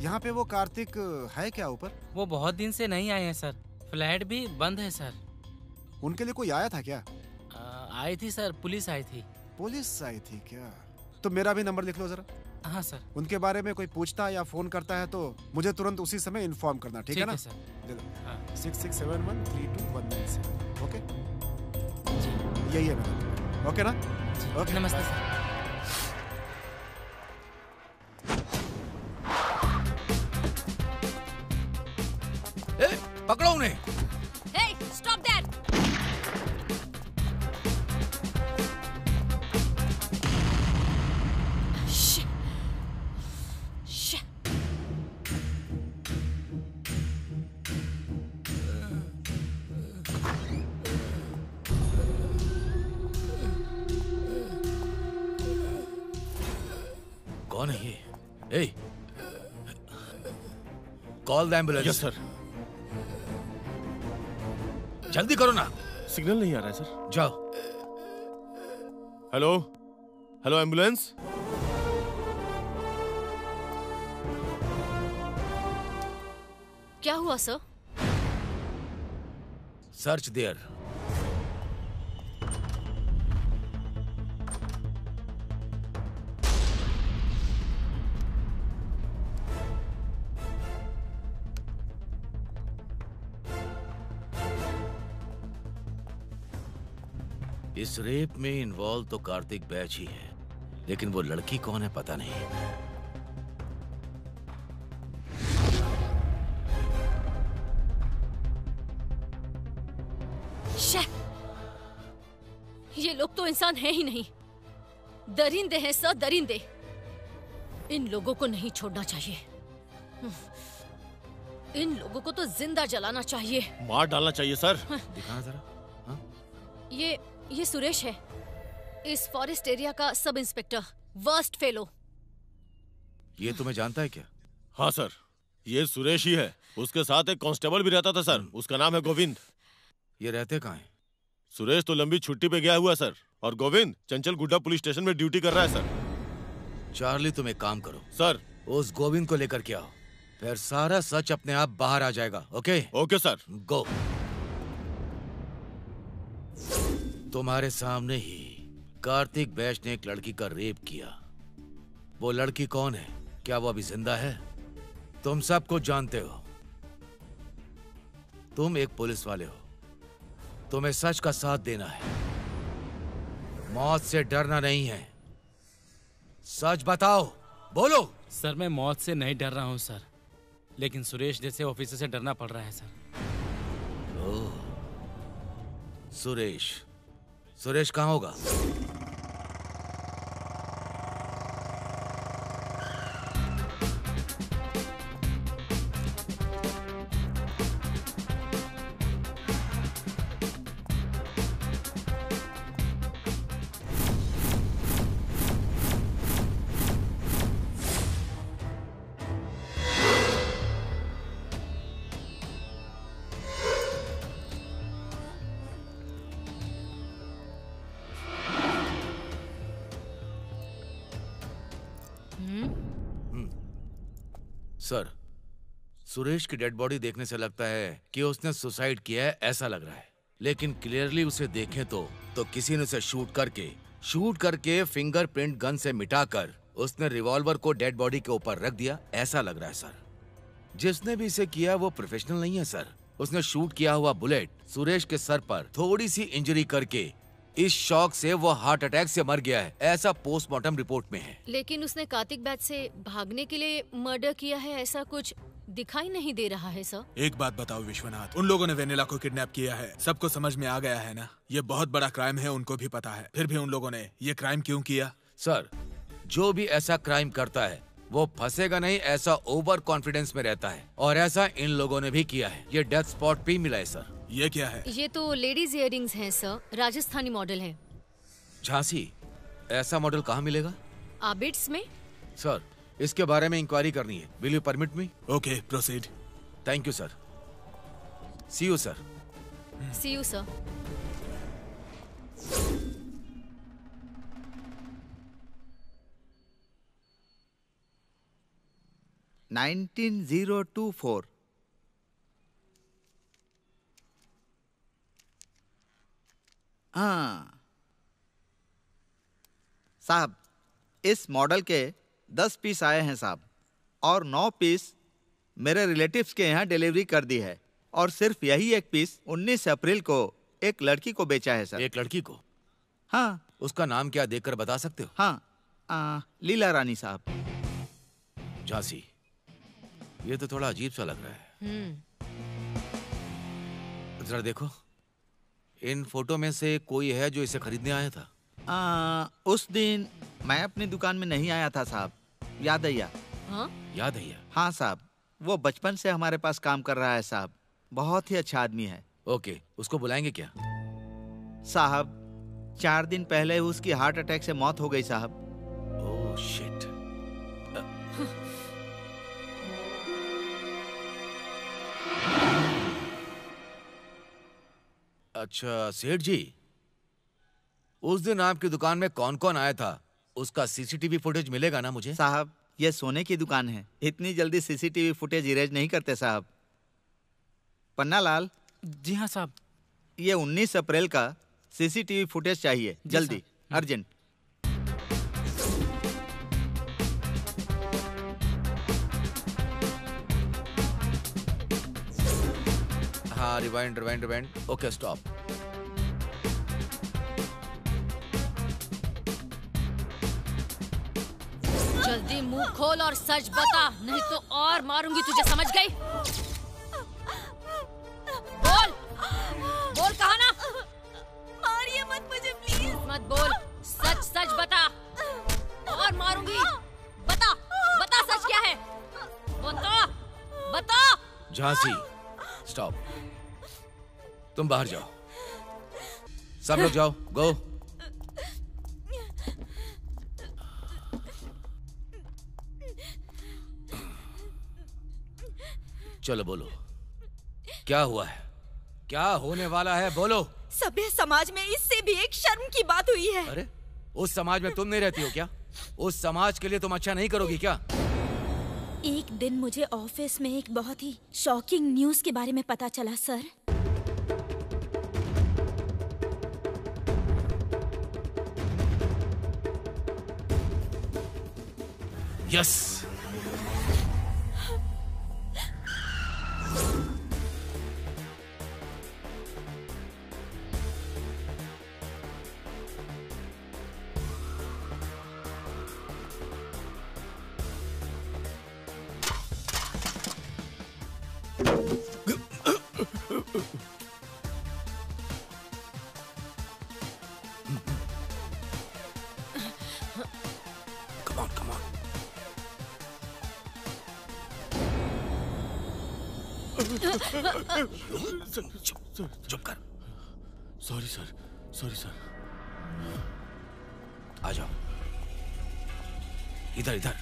यहाँ पे वो कार्तिक है क्या ऊपर? वो बहुत दिन से नहीं आए हैं सर। फ्लैट भी बंद है सर। उनके लिए कोई आया था क्या? आई थी सर, पुलिस आई थी। पुलिस आई थी क्या? तो मेरा भी नंबर लिख लो जरा। हाँ सर। उनके बारे में कोई पूछता है या फोन करता है तो मुझे तुरंत उसी समय इन्फॉर्म करना, ठीक है ना? सर। ले लो। 6671322197। ओके यही है मेरा। ओके ना? ओके, नमस्ते सर। पकड़ो उन्हें। Hey, stop that! कौन है ये? Call the ambulance. Yes sir. जल्दी करो ना। सिग्नल नहीं आ रहा है सर। जाओ। Hello hello ambulance. क्या हुआ सर? Search there. इस रेप में इन्वॉल्व तो कार्तिक बैच ही है, लेकिन वो लड़की कौन है पता नहीं। ये लोग तो इंसान है ही नहीं, दरिंदे हैं सर, दरिंदे। इन लोगों को नहीं छोड़ना चाहिए। इन लोगों को तो जिंदा जलाना चाहिए, मार डालना चाहिए सर। दिखाना जरा। ये सुरेश है, इस फॉरेस्ट एरिया का सब इंस्पेक्टर, वर्स्ट फेलो। ये तुम्हें जानता है क्या? हाँ सर, ये सुरेश ही है। उसके साथ एक कांस्टेबल भी रहता था सर, उसका नाम है गोविंद। ये रहते कहाँ हैं? सुरेश तो लंबी छुट्टी पे गया हुआ सर, और गोविंद चंचल गुड्डा पुलिस स्टेशन में ड्यूटी कर रहा है सर। चार्ली, तुम एक काम करो सर, उस गोविंद को लेकर के आओ, फिर सारा सच अपने आप बाहर आ जाएगा। ओके? Okay sir. गो। तुम्हारे सामने ही कार्तिक बैच ने एक लड़की का रेप किया। वो लड़की कौन है? क्या वो अभी जिंदा है? तुम सब कुछ जानते हो। तुम एक पुलिस वाले हो, तुम्हें सच का साथ देना है, मौत से डरना नहीं है। सच बताओ, बोलो। सर, मैं मौत से नहीं डर रहा हूँ सर, लेकिन सुरेश जैसे ऑफिसर से डरना पड़ रहा है सर। ओह, सुरेश कहाँ होगा? सर, सुरेश की डेड बॉडी देखने से लगता है कि उसने सुसाइड किया है, ऐसा लग रहा है। लेकिन क्लियरली उसे देखें तो किसी ने उसे शूट करके फिंगरप्रिंट गन से मिटाकर उसने रिवॉल्वर को डेड बॉडी के ऊपर रख दिया, ऐसा लग रहा है सर। जिसने भी इसे किया वो प्रोफेशनल नहीं है सर। उसने शूट किया हुआ बुलेट सुरेश के सर पर थोड़ी सी इंजरी करके इस शॉक से वो हार्ट अटैक से मर गया है, ऐसा पोस्टमार्टम रिपोर्ट में है। लेकिन उसने कार्तिक बैच से भागने के लिए मर्डर किया है, ऐसा कुछ दिखाई नहीं दे रहा है सर। एक बात बताओ विश्वनाथ, उन लोगों ने वेनिला को किडनैप किया है, सबको समझ में आ गया है ना? ये बहुत बड़ा क्राइम है, उनको भी पता है, फिर भी उन लोगों ने ये क्राइम क्यों किया? सर, जो भी ऐसा क्राइम करता है वो फंसेगा नहीं, ऐसा ओवर कॉन्फिडेंस में रहता है, और ऐसा इन लोगों ने भी किया है। ये डेथ स्पॉट पे मिला है सर। ये क्या है? ये तो लेडीज इयररिंग्स हैं सर, राजस्थानी मॉडल है। झांसी, ऐसा मॉडल कहाँ मिलेगा? आबिड्स में। सर, इसके बारे में इंक्वायरी करनी है। Will you permit me? Okay, proceed. Thank you sir. See you sir. See you sir. $19,024। हाँ साहब, इस मॉडल के 10 पीस आए हैं साहब, और 9 पीस मेरे रिलेटिव्स के यहाँ डिलीवरी कर दी है, और सिर्फ यही एक पीस 19 अप्रैल को एक लड़की को बेचा है सर। एक लड़की को? हाँ। उसका नाम क्या देखकर बता सकते हो? हाँ, लीला रानी साहब। झांसी, ये तो थोड़ा अजीब सा लग रहा है। जरा देखो, इन फोटो में से कोई है जो इसे खरीदने आया था? उस दिन मैं अपनी दुकान में नहीं आया था साहब। यादैया। हाँ? यादैया? हाँ साहब, वो बचपन से हमारे पास काम कर रहा है साहब, बहुत ही अच्छा आदमी है। ओके, उसको बुलाएंगे क्या? साहब, 4 दिन पहले उसकी हार्ट अटैक से मौत हो गई साहब। Oh shit. अच्छा सेठ जी, उस दिन आपकी दुकान में कौन कौन आया था, उसका सीसीटीवी फुटेज मिलेगा ना मुझे? साहब, ये सोने की दुकान है, इतनी जल्दी सीसीटीवी फुटेज इरेज नहीं करते साहब। पन्ना लाल। जी हाँ साहब। ये 19 अप्रैल का सीसीटीवी फुटेज चाहिए, जल्दी, अर्जेंट। हाँ, रिवाइंड। Okay, stop. जल्दी मुंह खोल और सच बता, नहीं तो और मारूंगी तुझे, समझ गई? बोल बोल, कहा ना? मारिए मत मुझे प्लीज। मत बोल, सच सच बता और मारूंगी। बता बता, सच क्या है? बता बता। झांसी, स्टॉप। तुम बाहर जाओ, सब लोग जाओ, गो। चलो बोलो, क्या हुआ है, क्या होने वाला है, बोलो। सभ्य समाज में इससे भी एक शर्म की बात हुई है। अरे उस समाज में तुम नहीं रहती हो क्या? उस समाज के लिए तुम अच्छा नहीं करोगी क्या? एक दिन मुझे ऑफिस में एक बहुत ही शॉकिंग न्यूज के बारे में पता चला सर। यस, चुप कर। Sorry sir, sorry sir. आ जाओ, इधर इधर।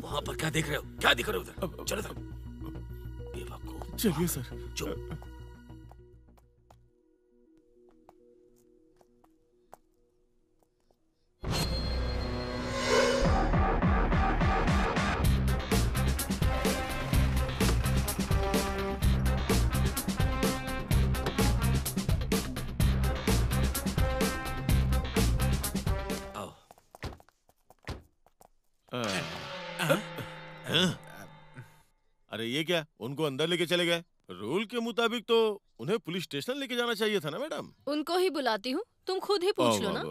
वहां पर क्या देख रहे हो, क्या दिख रहे हो उधर? चलो इधर। चलिए सर। चुप। अरे ये क्या, उनको अंदर लेके चले गए? रूल के मुताबिक तो उन्हें पुलिस स्टेशन लेके जाना चाहिए था ना मैडम। उनको ही बुलाती हूँ, तुम खुद ही पूछ लो ना।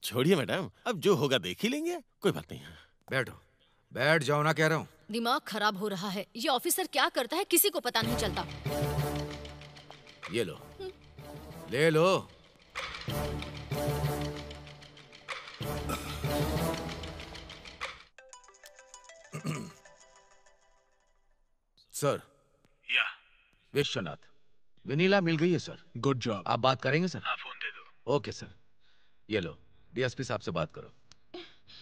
छोड़िए मैडम, अब जो होगा देख ही लेंगे, कोई बात नहीं। बैठो, बैठ जाओ ना, कह रहा हूँ। दिमाग खराब हो रहा है, ये ऑफिसर क्या करता है किसी को पता नहीं चलता। ये लो, ले लो। सर, या विश्वनाथ, वेनिला मिल गई है सर। Good job. आप बात करेंगे सर? हाँ, फोन दे दो। Okay sir. ये लो, डीएसपी साहब से बात करो।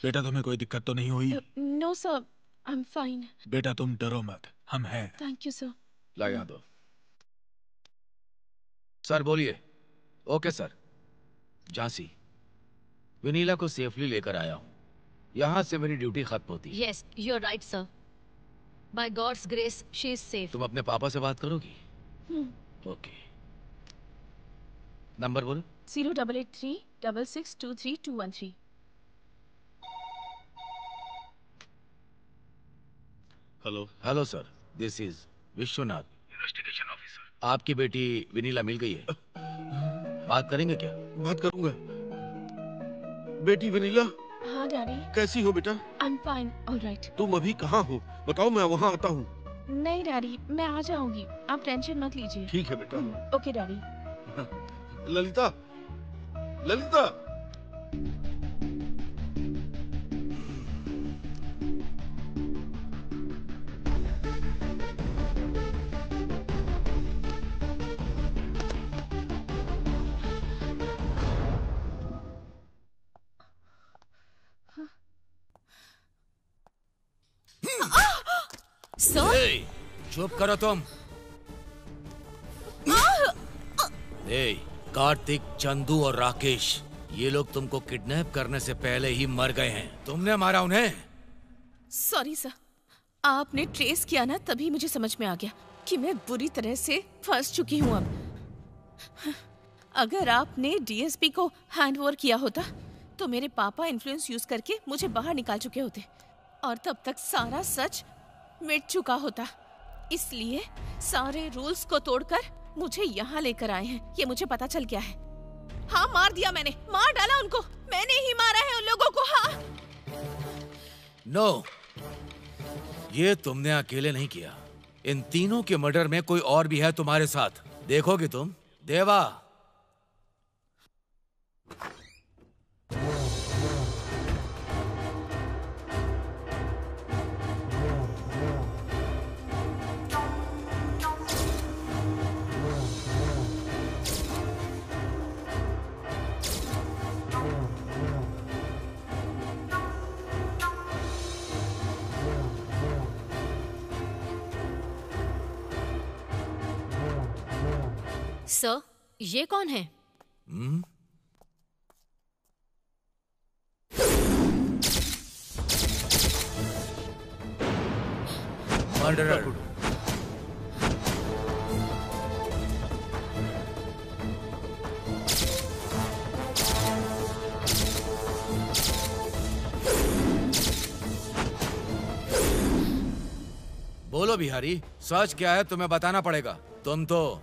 बेटा तुम्हें कोई दिक्कत तो नहीं हुई? No sir, I am fine. बेटा तुम डरो मत, हम हैं। Thank you sir. ला यहाँ दो। सर बोलिए। Okay sir. झांसी, वेनिला को सेफली लेकर आया हूँ। यहाँ से मेरी ड्यूटी खत्म होती है। Yes, you are right sir. By God's grace she is safe. तुम अपने पापा से बात करोगी? ओके। नंबर बोलो। 08836623 hello. Hello sir, this is Vishwanath, investigation officer. आपकी बेटी वेनिला मिल गई है। बात करेंगे क्या? बात करूंगा। बेटी वेनिला, हाँ डैडी। कैसी हो बेटा? आई एम फाइन, ऑलराइट। तुम अभी कहाँ हो, बताओ, मैं वहाँ आता हूँ। नहीं डैडी, मैं आ जाऊंगी, आप टेंशन मत लीजिए। ठीक है बेटा। Okay daddy. Lalita, Lalita. Sir, चुप करो तुम। कार्तिक, चंदू और राकेश, ये लोग तुमको किडनैप करने से पहले ही मर गए हैं। तुमने मारा उन्हें। सॉरी सर, आपने ट्रेस किया ना, तभी मुझे समझ में आ गया कि मैं बुरी तरह से फंस चुकी हूँ अब। अगर आपने डीएसपी को हैंड ओवर किया होता तो मेरे पापा इन्फ्लुएंस यूज करके मुझे बाहर निकाल चुके होते और तब तक सारा सच मिट चुका होता। इसलिए सारे रूल्स को तोड़कर मुझे यहाँ लेकर आए हैं। ये मुझे पता चल गया है। हाँ, मार दिया मैंने, मार डाला उनको। मैंने ही मारा है उन लोगों को। हाँ। नो, ये तुमने अकेले नहीं किया। इन तीनों के मर्डर में कोई और भी है तुम्हारे साथ। देखोगे तुम। देवा, सर, ये कौन है? मर्डरर। बोलो बिहारी, सच क्या है तुम्हें बताना पड़ेगा। तुम तो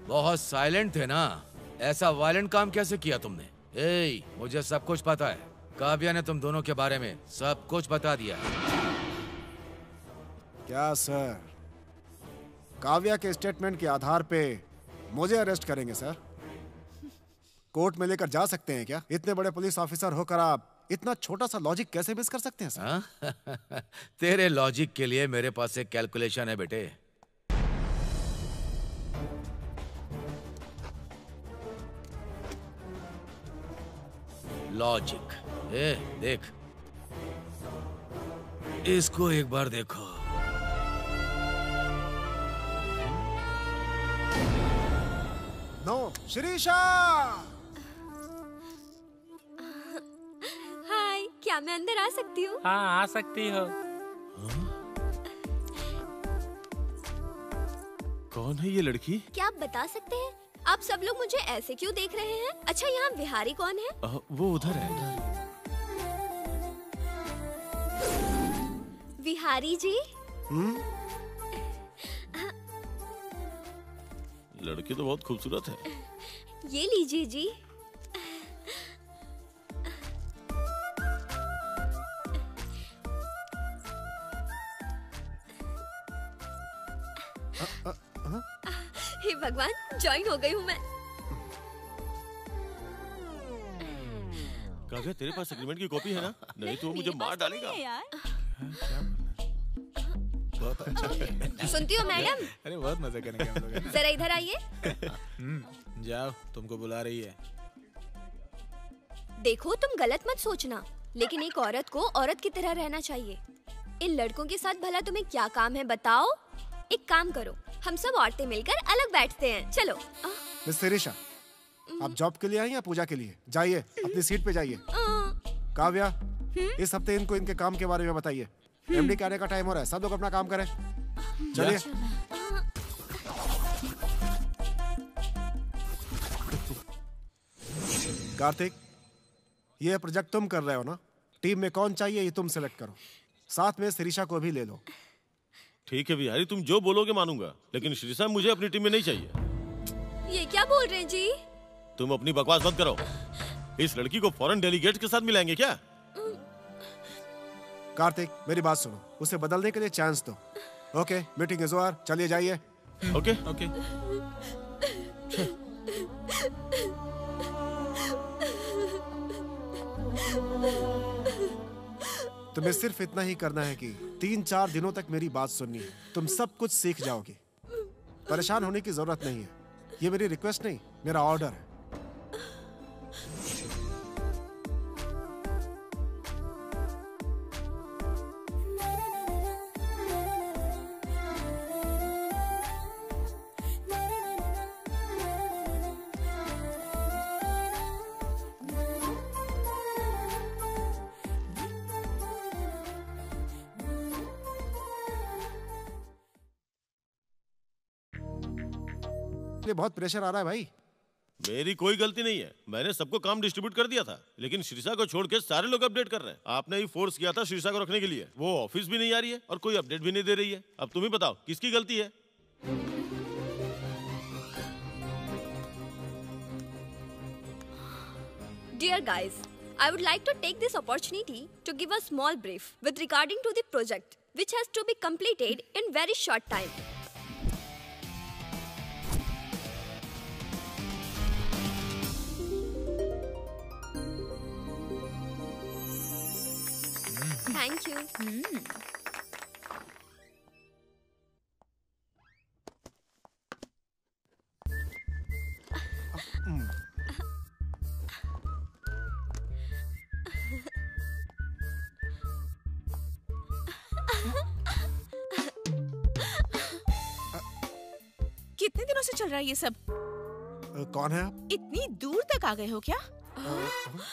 बहुत साइलेंट थे ना। ऐसा वायलेंट काम कैसे किया तुमने? मुझे सब कुछ पता है। काव्या ने तुम दोनों के बारे में सब कुछ बता दिया। क्या सर, काव्या के स्टेटमेंट के आधार पे मुझे अरेस्ट करेंगे सर? कोर्ट में लेकर जा सकते हैं क्या? इतने बड़े पुलिस ऑफिसर होकर आप इतना छोटा सा लॉजिक कैसे मिस कर सकते हैं सर? तेरे लॉजिक के लिए मेरे पास एक कैलकुलेशन है बेटे। लॉजिक, देख, इसको एक बार देखो। नो, शिरीषा! हाय, क्या मैं अंदर आ सकती हूँ? हाँ, आ सकती हो। कौन है ये लड़की? क्या आप बता सकते हैं? आप सब लोग मुझे ऐसे क्यों देख रहे हैं? अच्छा, यहाँ बिहारी कौन है? वो उधर है। बिहारी जी? लड़की तो बहुत खूबसूरत है। ये लीजिए जी। हे भगवान, ज्वाइन हो गई हूँ मैं। काव्या, तेरे पास एग्रीमेंट की कॉपी है ना? नहीं तो वो मुझे मार डालेगा। बहुत अच्छा। सुनती हो मैडम? अरे बहुत मजा करेंगे हम लोग। जरा इधर आइए। जाओ, तुमको बुला रही है। देखो, तुम गलत मत सोचना, लेकिन एक औरत को औरत की तरह रहना चाहिए। इन लड़कों के साथ भला तुम्हें क्या काम है बताओ? एक काम करो, हम सब औरतें मिलकर अलग बैठते हैं। चलो। मिस शिरीषा, आप जॉब के लिए आई या पूजा के लिए? जाइए, अपनी सीट पे जाइए। काव्या, इस हफ्ते इनको इनके काम के बारे में बताइए। एमडी के आने का टाइम हो रहा है, सब लोग अपना काम करें। चलिए। कार्तिक, ये प्रोजेक्ट तुम कर रहे हो ना? टीम में कौन चाहिए ये तुम सेलेक्ट करो। साथ में शिरीषा को भी ले लो। ठीक है बिहारी, तुम जो बोलोगे मानूंगा, लेकिन शिरीषा मुझे अपनी टीम में नहीं चाहिए। ये क्या बोल रहे हैं जी? तुम अपनी बकवास मत करो। इस लड़की को फॉरेन डेलीगेट के साथ मिलाएंगे क्या? कार्तिक, मेरी बात सुनो, उसे बदलने के लिए चांस दो। ओके, मीटिंग इज ओवर, चलिए जाइए। ओके। तुम्हें सिर्फ इतना ही करना है कि 3-4 दिनों तक मेरी बात सुननी है। तुम सब कुछ सीख जाओगे। परेशान होने की जरूरत नहीं है। ये मेरी रिक्वेस्ट नहीं, मेरा ऑर्डर है। बहुत प्रेशर आ रहा है भाई। मेरी कोई गलती नहीं है, मैंने सबको काम डिस्ट्रीब्यूट कर दिया था, लेकिन शीर्षा को छोड़ के सारे लोग अपडेट कर रहे हैं। आपने ही फोर्स किया था शीर्षा को रखने के लिए। वो ऑफिस भी नहीं आ रही है और कोई अपडेट भी नहीं दे रही है। अब तुम ही बताओ किसकी गलती है? Dear guys, I would like to take this opportunity to give a small brief with regarding to the project, which has to be completed in very short time. Thank you. कितने दिनों से चल रहा है ये सब? कौन है आप? इतनी दूर तक आ गए हो क्या?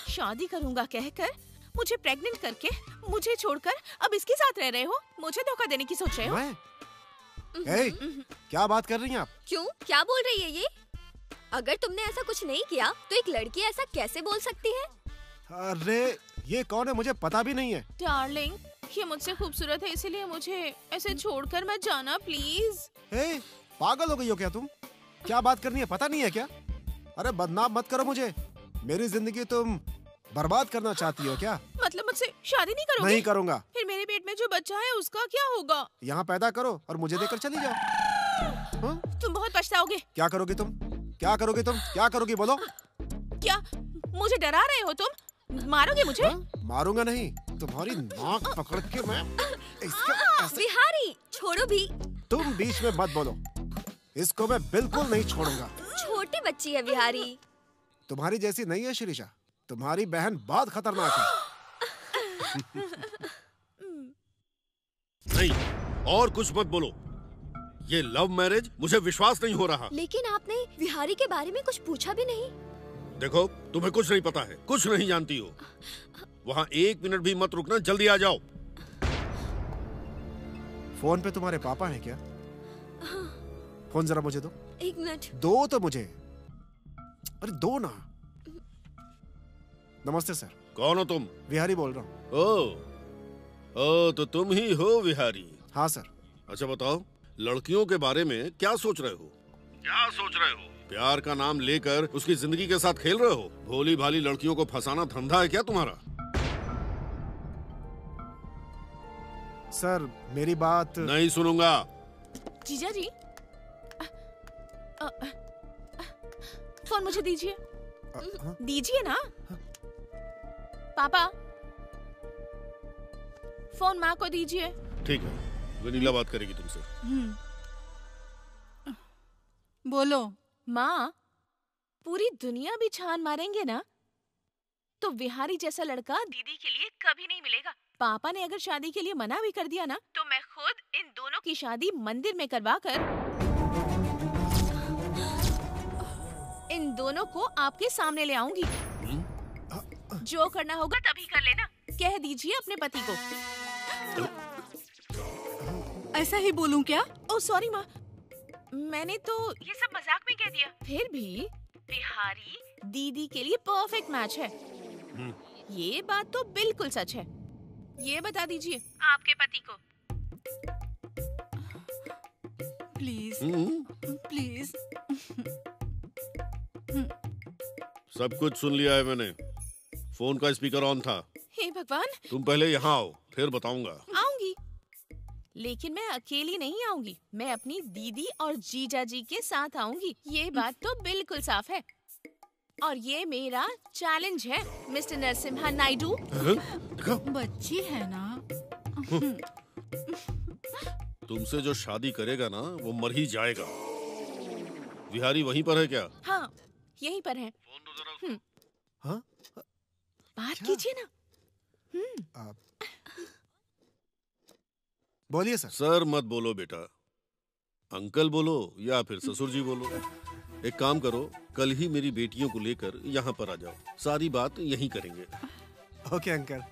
शादी करूंगा कहकर मुझे प्रेग्नेंट करके मुझे छोड़कर अब इसके साथ रह रहे हो? मुझे धोखा देने की सोच रहे हो? ए, क्या बात कर रही हैं आप? क्यों? क्या बोल रही है ये? अगर तुमने ऐसा कुछ नहीं किया तो एक लड़की ऐसा कैसे बोल सकती है? अरे ये कौन है? मुझे पता भी नहीं है। डार्लिंग, ये मुझसे खूबसूरत है, इसीलिए मुझे ऐसे छोड़कर मत जाना प्लीज। ए, पागल हो गई हो क्या तुम? क्या बात करनी है पता नहीं है क्या? अरे बदनाम मत करो मुझे। मेरी जिंदगी तुम बर्बाद करना चाहती हो क्या? मतलब मुझसे शादी नहीं करोगे? नहीं करूंगा। फिर मेरे पेट में जो बच्चा है उसका क्या होगा? यहाँ पैदा करो और मुझे देकर चली जाओ। तुम बहुत पछताओगे। क्या करोगी तुम? क्या करोगी तुम? क्या करोगी बोलो? क्या मुझे डरा रहे हो तुम? मारोगे मुझे? मारूंगा नहीं, तुम्हारी नाक पकड़ के मैं बिहारी छोड़ो भी। तुम बीच में मत बोलो, इसको मैं बिल्कुल नहीं छोड़ूंगा। छोटी बच्ची है बिहारी। तुम्हारी जैसी नहीं है शिरीषा, तुम्हारी बहन बहुत खतरनाक है। नहीं, और कुछ मत बोलो। ये लव मैरिज मुझे विश्वास नहीं हो रहा। लेकिन आपने बिहारी के बारे में कुछ पूछा भी नहीं। देखो, तुम्हें कुछ नहीं पता है, कुछ नहीं जानती हो। वहाँ 1 मिनट भी मत रुकना, जल्दी आ जाओ। फोन पे तुम्हारे पापा हैं क्या? फोन जरा मुझे दो। 1 मिनट। दो तो मुझे। अरे दो ना। नमस्ते सर। कौन हो तुम? विहारी बोल रहा हूँ। ओ, तो तुम ही हो विहारी? हाँ सर। अच्छा बताओ, लड़कियों के बारे में क्या सोच रहे हो? क्या सोच रहे हो? प्यार का नाम लेकर उसकी जिंदगी के साथ खेल रहे हो? भोली भाली लड़कियों को फंसाना धंधा है क्या तुम्हारा? सर मेरी बात नहीं सुनूंगा। जीजा जी, फोन मुझे दीजिए। दीजिए ना पापा, फोन माँ को दीजिए। ठीक है, वनीला बात करेगी तुमसे। बोलो। माँ, पूरी दुनिया भी छान मारेंगे ना तो विहारी जैसा लड़का दीदी के लिए कभी नहीं मिलेगा। पापा ने अगर शादी के लिए मना भी कर दिया ना तो मैं खुद इन दोनों की शादी मंदिर में करवा कर इन दोनों को आपके सामने ले आऊंगी। जो करना होगा तभी कर लेना। कह दीजिए अपने पति को। ऐसा ही बोलूं क्या? ओह सॉरी माँ, मैंने तो ये सब मजाक में कह दिया। फिर भी बिहारी दीदी के लिए परफेक्ट मैच है। ये बात तो बिल्कुल सच है। ये बता दीजिए आपके पति को। Please please. सब कुछ सुन लिया है मैंने। फोन का स्पीकर ऑन था। हे भगवान। तुम पहले यहाँ आओ, फिर बताऊंगा। आऊंगी, लेकिन मैं अकेली नहीं आऊंगी। मैं अपनी दीदी और जीजा जी के साथ आऊंगी। ये बात तो बिल्कुल साफ है। और ये मेरा चैलेंज है मिस्टर नरसिम्हा नायडू। बच्ची है ना। तुमसे जो शादी करेगा ना वो मर ही जाएगा। विहारी वहीं पर है क्या? हाँ, यहीं पर है। हाँ? बात कीजिए ना। बोलिए सर। सर मत बोलो बेटा, अंकल बोलो या फिर ससुर जी बोलो। एक काम करो, कल ही मेरी बेटियों को लेकर यहाँ पर आ जाओ। सारी बात यहीं करेंगे। Okay uncle.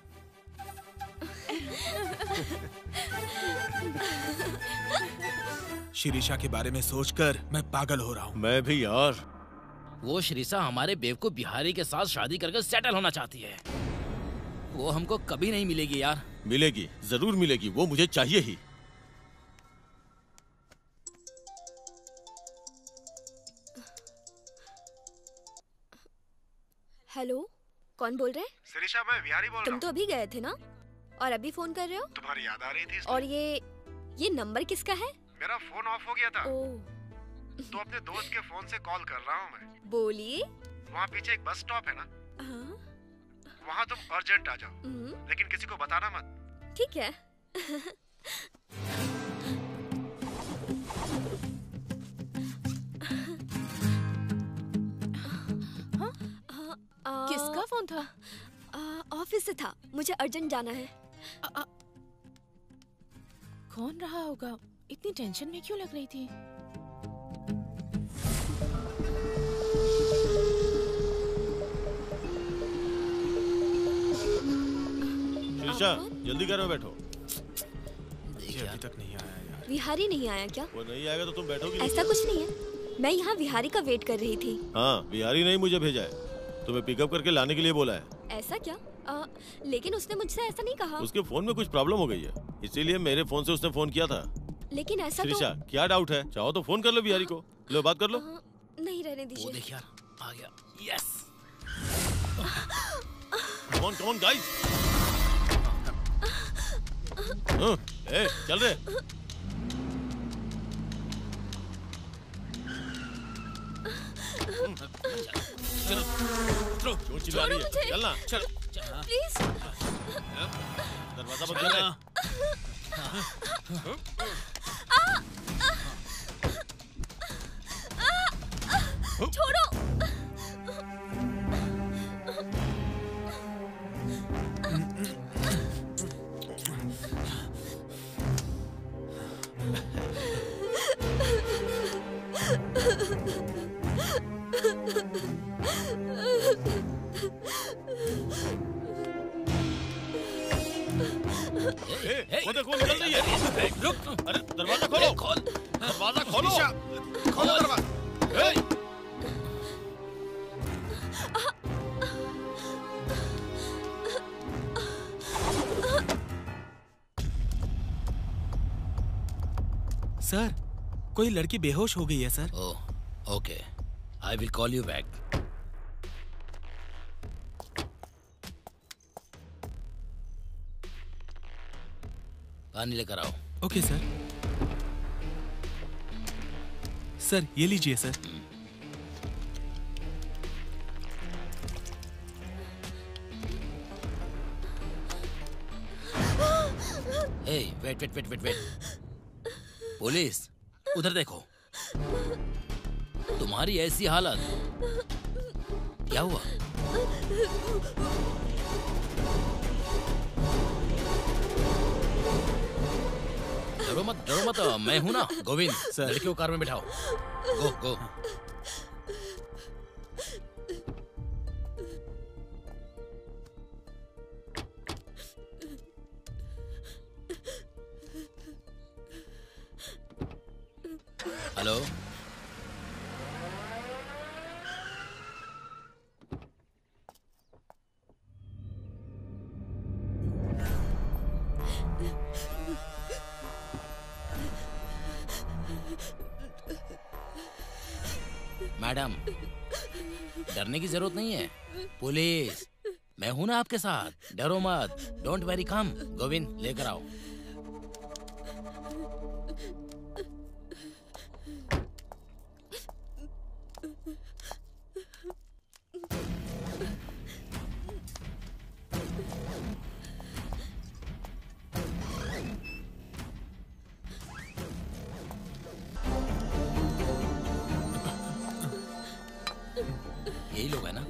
शिरीषा के बारे में सोचकर मैं पागल हो रहा हूँ। मैं भी यार। वो श्रीषा हमारे बेवकूफ बिहारी के साथ शादी करके सेटल होना चाहती है। वो हमको कभी नहीं मिलेगी यार। मिलेगी, जरूर मिलेगी, वो मुझे चाहिए ही। हेलो, कौन बोल रहे हैं? शिरीषा, मैं बिहारी बोल रहा तुम तो अभी गए थे ना, और अभी फोन कर रहे हो? तुम्हारी याद आ रही थी। और ये नंबर किसका है? मेरा फोन ऑफ हो गया था। ओह। तो अपने दोस्त के फोन से कॉल कर रहा हूँ मैं। बोलिए। वहाँ पीछे एक बस स्टॉप है ना, वहाँ तुम अर्जेंट आ जाओ, लेकिन किसी को बताना मत। ठीक है। किसका फोन था? ऑफिस से था, मुझे अर्जेंट जाना है। कौन रहा होगा? इतनी टेंशन में क्यों लग रही थी? श्रीषा, जल्दी करो, बैठो। अभी तक नहीं आया यार। विहारी नहीं आया क्या? वो नहीं आएगा तो तुम बैठोगी? ऐसा कुछ नहीं है, मैं यहाँ विहारी का वेट कर रही थी। हाँ, बिहारी नहीं मुझे भेजा है, तुम्हें पिकअप करके लाने के लिए बोला है। ऐसा क्या? लेकिन उसने मुझसे ऐसा नहीं कहा। उसके फोन में कुछ प्रॉब्लम हो गई है, इसीलिए मेरे फोन से उसने फोन किया था। लेकिन ऐसा श्रीषा, क्या डाउट है? चाहो तो फोन कर लो बिहारी को, लो बात कर लो। नहीं, रहने दीजिए। वो देख यार, आ गया। यस। कौन कौन गाइस? ए, चल रहे। चलो, क्यों चिल्ला रही है? चलना, चल। प्लीज। दरवाजा बंद कर ले। छोड़ो। वो देखो निकल रही है। रुक, अरे दरवाजा खोलो। खोल, दरवाजा खोलो। खोलो दरवाजा। सर, कोई लड़की बेहोश हो गई है sir. Oh, okay, I will call you back. पानी लेकर आओ। Okay sir. सर, ये लीजिए sir. Hey, wait wait wait wait wait. Police, उधर देखो। तुम्हारी ऐसी हालत, क्या हुआ? डरो मत, मैं हूं ना, गोविंद। लड़की को कार में बिठाओ। गो गो। हेलो, मैडम, डरने की जरूरत नहीं है। पुलिस, मैं हूं ना आपके साथ, डरो मत। डोंट वेरी, कम। गोविंद, लेकर आओ। यही लोग है ना?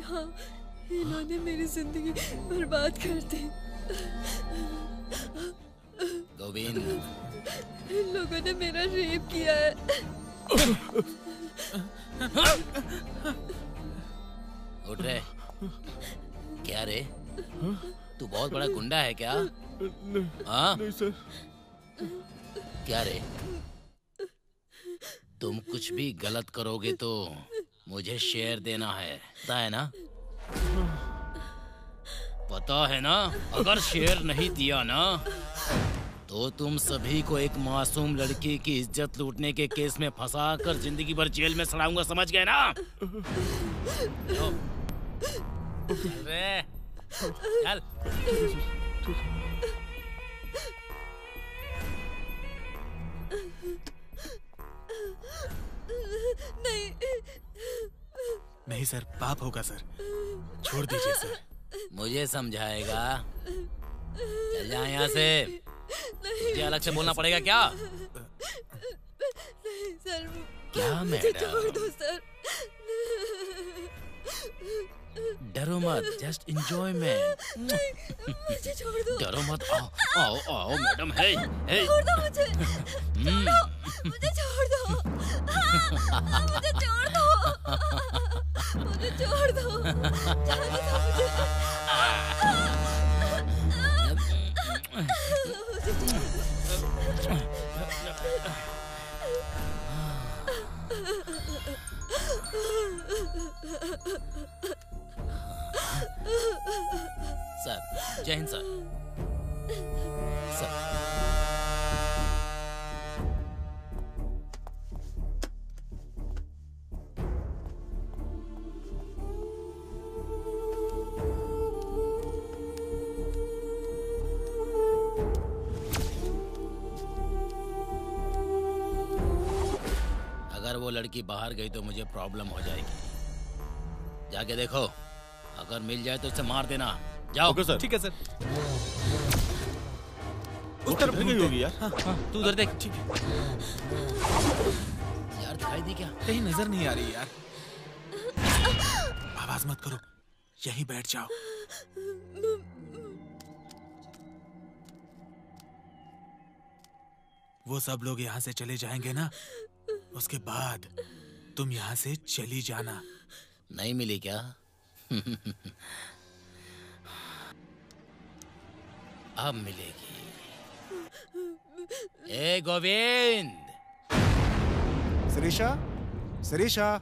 हाँ, इन्होंने मेरी जिंदगी बर्बाद कर दी। गोविंद, इन लोगों ने मेरा रेप किया है। उठ रे। क्या रे, तू बहुत बड़ा गुंडा है क्या? हाँ? नहीं सर। क्या रे, तुम कुछ भी गलत करोगे तो मुझे शेयर देना है, पता है ना? पता है ना? अगर शेयर नहीं दिया ना तो तुम सभी को एक मासूम लड़की की इज्जत लूटने के केस में फंसाकर जिंदगी भर जेल में सड़ाऊंगा, समझ गए ना? चल रे, चल। नहीं सर, पाप होगा सर, छोड़ दीजिए सर। मुझे समझाएगा? चल जा यहाँ से। तुझे अलग से बोलना पड़ेगा क्या? नहीं सर, क्या मुझे मैडम? छोड़ दो सर। डरो मत, जस्ट एंजॉयमेंट। मुझे छोड़ दो। डरो मत, आओ आओ आओ मैडम, हे हे। छोड़ दो मुझे, छोड़ दो, मुझे छोड़ दो, मुझे छोड़ दो, मुझे छोड़ दो, जाने दो मुझे। सर, जय हिंद सर। सर, अगर वो लड़की बाहर गई तो मुझे प्रॉब्लम हो जाएगी। जाके देखो, अगर मिल जाए तो उसे मार देना। जाओ। Okay sir. ठीक है सर। उस तरफ गई होगी यार। हाँ, तू उधर देख। ठीक है यार, दिखाई दी क्या? कहीं नजर नहीं आ रही यार। आवाज मत करो, यहीं बैठ जाओ। वो सब लोग यहाँ से चले जाएंगे ना, उसके बाद तुम यहाँ से चली जाना। नहीं मिली क्या? अब मिलेगी। ए गोविंद! शिरीषा, शिरीषा,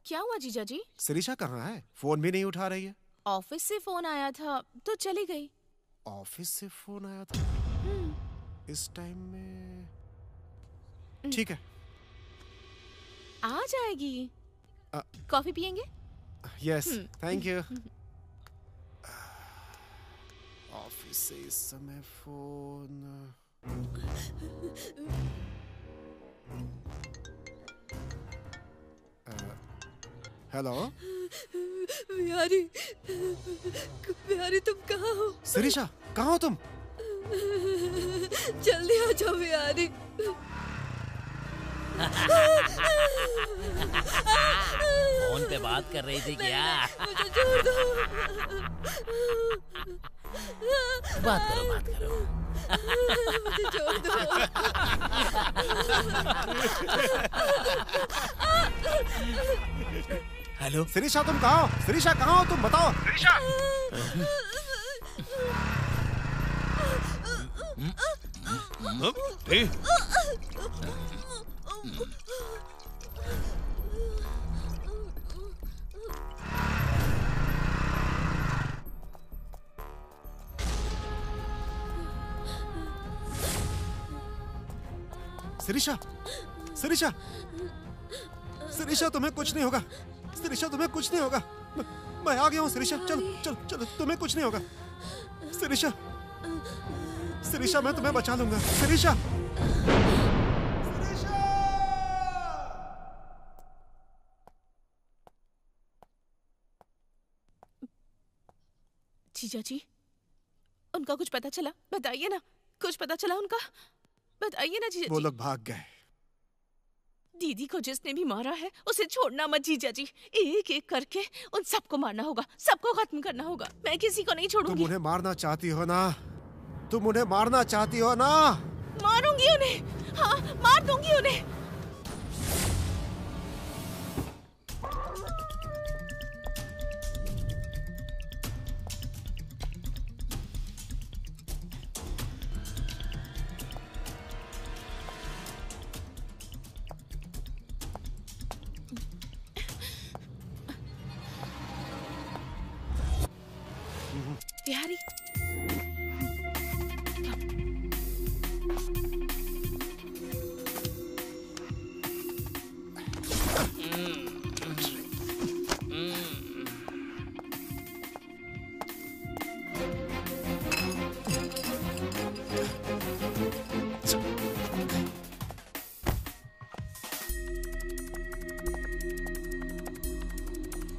क्या हुआ जीजा जी? शिरीषा कहाँ है? फोन भी नहीं उठा रही है। ऑफिस से फोन आया था तो चली गई। ऑफिस से फोन आया था? इस टाइम में? ठीक है, आ जाएगी। कॉफी पियेंगे? Yes, thank you. ऑफिस से इस समय फोन। हेलो बिहारी, बिहारी तुम कहाँ हो? शिरीषा, कहाँ हो तुम? जल्दी आ जाओ बिहारी। फोन पे बात कर रही थी क्या? मुझे छोड़ दो। बात करो, बात करो। मुझे छोड़ दो। हेलो शिरीषा, तुम कहाँ हो? शिरीषा कहाँ हो तुम? बताओ शिरीषा। शिरीषा, शिरीषा, शिरीषा, तुम्हें कुछ नहीं होगा। शिरीषा, तुम्हें कुछ नहीं होगा। मैं आ गया हूँ शिरीषा। चलो चलो चलो, तुम्हें कुछ नहीं होगा। शिरीषा, शिरीषा, मैं तुम्हें बचा लूंगा। शिरीषा, जीजा जी, उनका कुछ पता चला? बताइए ना, कुछ पता चला उनका? बताइए ना जीजा वो जी। लोग भाग गए। दीदी को जिसने भी मारा है उसे छोड़ना मत जीजा जी। एक एक करके उन सबको मारना होगा, सबको खत्म करना होगा। मैं किसी को नहीं छोड़ूंगी। तुम उन्हें मारना चाहती हो ना? तुम उन्हें मारना चाहती हो ना? मारूंगी उन्हें, हाँ मार दूंगी उन्हें। बिहारी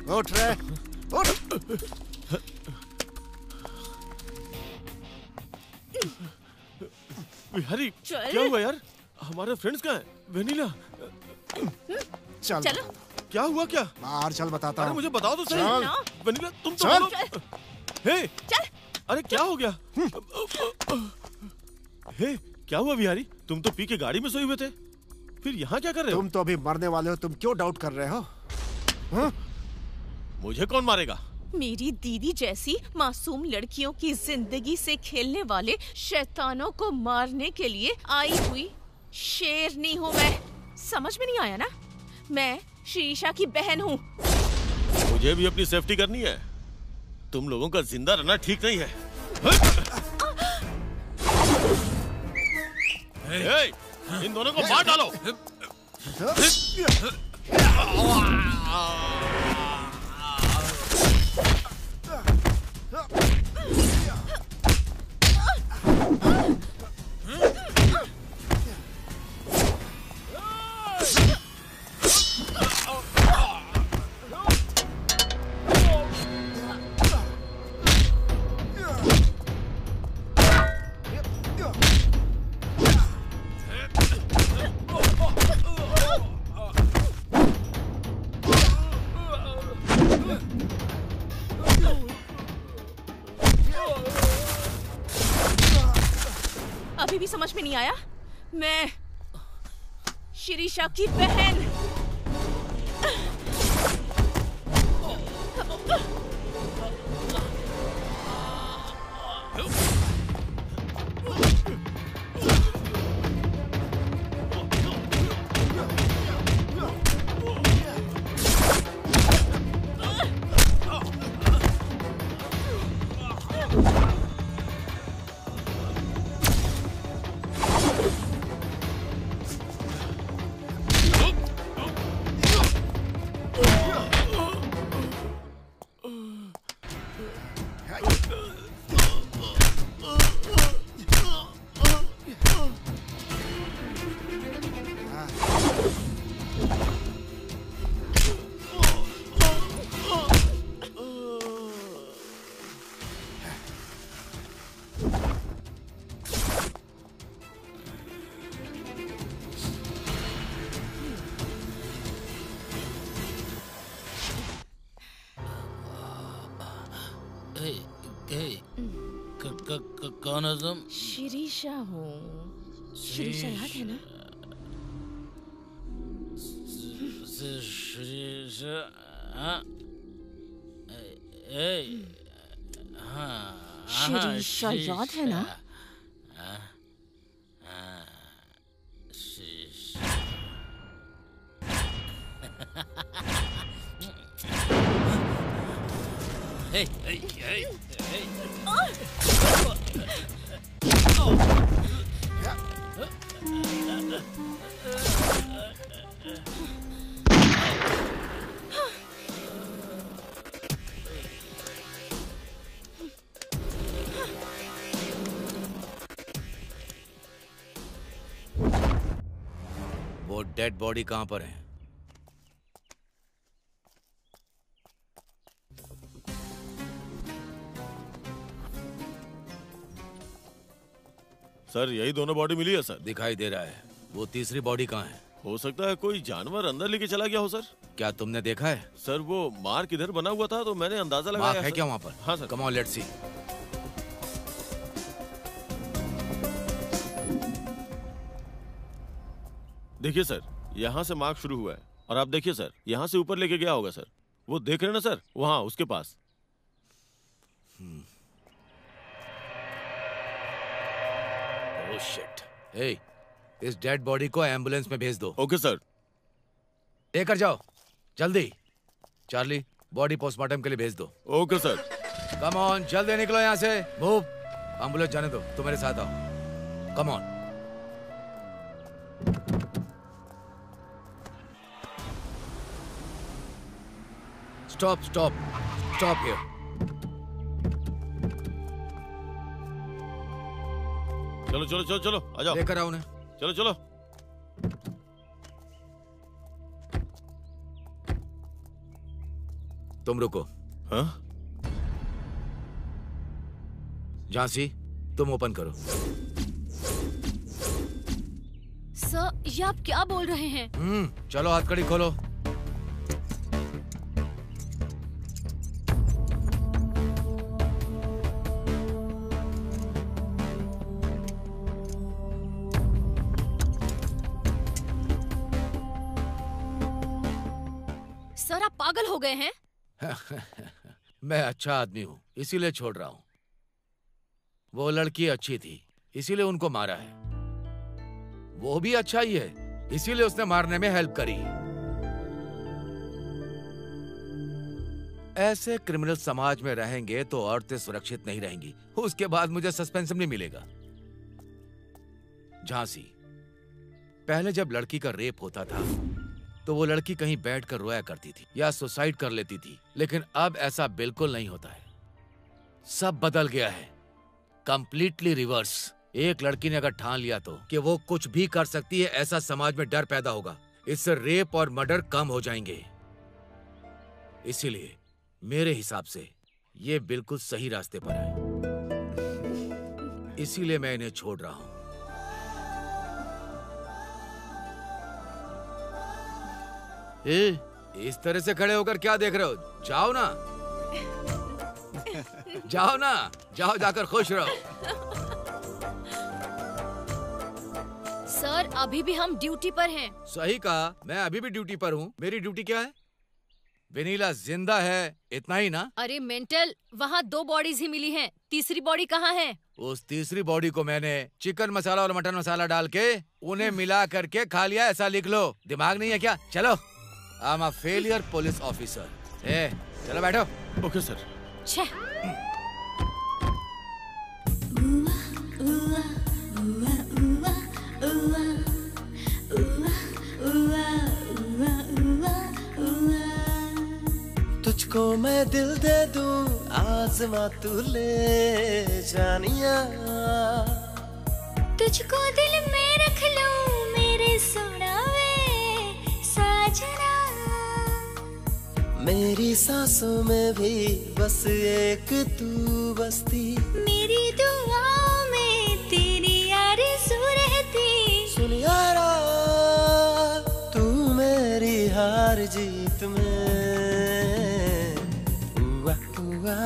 उठ रे, उठ। बिहारी चल। क्या हुआ यार? हमारे फ्रेंड्स कहाँ हैं? वेनिला चल। चलो। क्या हुआ क्या? बाहर चल बताता अरे हूँ। मुझे बताओ तो सही। चल। वेनिला तुम तो चल। बोलो। हे चल। अरे क्या हो गया? हे क्या हुआ बिहारी? तुम तो पी के गाड़ी में सोए हुए थे, फिर यहाँ क्या कर रहे हो? तुम तो अभी मरने वाले हो, तुम क्यों डाउट कर रहे हो? हाँ? मुझे कौन मारेगा? मेरी दीदी जैसी मासूम लड़कियों की जिंदगी से खेलने वाले शैतानों को मारने के लिए आई हुई शेरनी हूँ मैं। समझ में नहीं आया ना? मैं शीशा की बहन हूँ। मुझे भी अपनी सेफ्टी करनी है। तुम लोगों का जिंदा रहना ठीक नहीं है। हे, इन दोनों को मार डालो। अभी भी समझ में नहीं आया? मैं शिरीषा की बहन। कौन हो तुम? शिरीषा हूँ। शिरीषा याद है ना? शिरीषा, हाँ, शिरीषा याद है ना? Hey, hey, hey, hey. वो डेड बॉडी कहाँ पर है? सर यही दोनों बॉडी मिली है सर। दिखाई दे रहा है। वो तीसरी बॉडी कहाँ है? हो सकता है कोई जानवर अंदर लेके चला गया हो सर। क्या तुमने देखा है? सर वो मार्क इधर बना हुआ था तो मैंने अंदाजा लगाया। मार्क है क्या वहाँ पर? हाँ sir. Come on let's see. देखिए सर, यहाँ से मार्क शुरू हुआ है और आप देखिए सर, यहाँ से ऊपर लेके गया होगा सर। वो देख रहे हैं ना सर, वहाँ उसके पास। Oh shit. हे, इस डेड बॉडी को एम्बुलेंस में भेज दो। Okay sir. लेकर जाओ जल्दी। चार्ली बॉडी पोस्टमार्टम के लिए भेज दो। Okay sir. कम ऑन, जल्दी निकलो यहाँ से। मूव। एम्बुलेंस जाने दो, तुम मेरे साथ आओ। Come on. Stop stop stop here. चलो चलो चलो चलो, आ जाओ। लेकर आओ उन्हें। चलो चलो। तुम रुको। हाँ? झांसी, तुम ओपन करो। सर, ये आप क्या बोल रहे हैं? चलो हथकड़ी खोलो। सर, आप पागल हो गए हैं? मैं अच्छा आदमी हूँ, इसीलिए छोड़ रहा हूँ। वो लड़की अच्छी थी, इसीलिए उनको मारा है। वो भी अच्छा ही है, इसीलिए उसने मारने में हेल्प करी। ऐसे क्रिमिनल समाज में रहेंगे तो औरतें सुरक्षित नहीं रहेंगी। उसके बाद मुझे सस्पेंस नहीं मिलेगा। झांसी, पहले जब लड़की का रेप होता था तो वो लड़की कहीं बैठकर रोया करती थी या सुसाइड कर लेती थी, लेकिन अब ऐसा बिल्कुल नहीं होता है। सब बदल गया है, कंप्लीटली रिवर्स। एक लड़की ने अगर ठान लिया तो कि वो कुछ भी कर सकती है, ऐसा समाज में डर पैदा होगा। इससे रेप और मर्डर कम हो जाएंगे। इसीलिए मेरे हिसाब से ये बिल्कुल सही रास्ते पर है, इसीलिए मैं इन्हें छोड़ रहा हूं। इस तरह से खड़े होकर क्या देख रहे हो? जाओ ना। जाओ ना, जाओ, जाकर खुश रहो। सर, अभी भी हम ड्यूटी पर हैं। सही कहा, मैं अभी भी ड्यूटी पर हूँ। मेरी ड्यूटी क्या है? वेनिला जिंदा है, इतना ही ना? अरे मेंटल, वहाँ 2 बॉडीज ही मिली हैं। तीसरी बॉडी कहाँ है? उस तीसरी बॉडी को मैंने चिकन मसाला और मटन मसाला डाल के उन्हें मिला करके खा लिया, ऐसा लिख लो। दिमाग नहीं है क्या? चलो। I am a failure police officer. चलो बैठो। Okay sir. तुझको मैं दिल दे दूं, आजमा तू ले जानिया। तुझको दिल में रख लूं, मेरे सोना वे साजना। मेरी सांसों में भी बस एक तू बसती, मेरी दुआओं में तेरी आरज़ू रहती। सुन यारा, तू मेरी हार जीत में हुआ हुआ।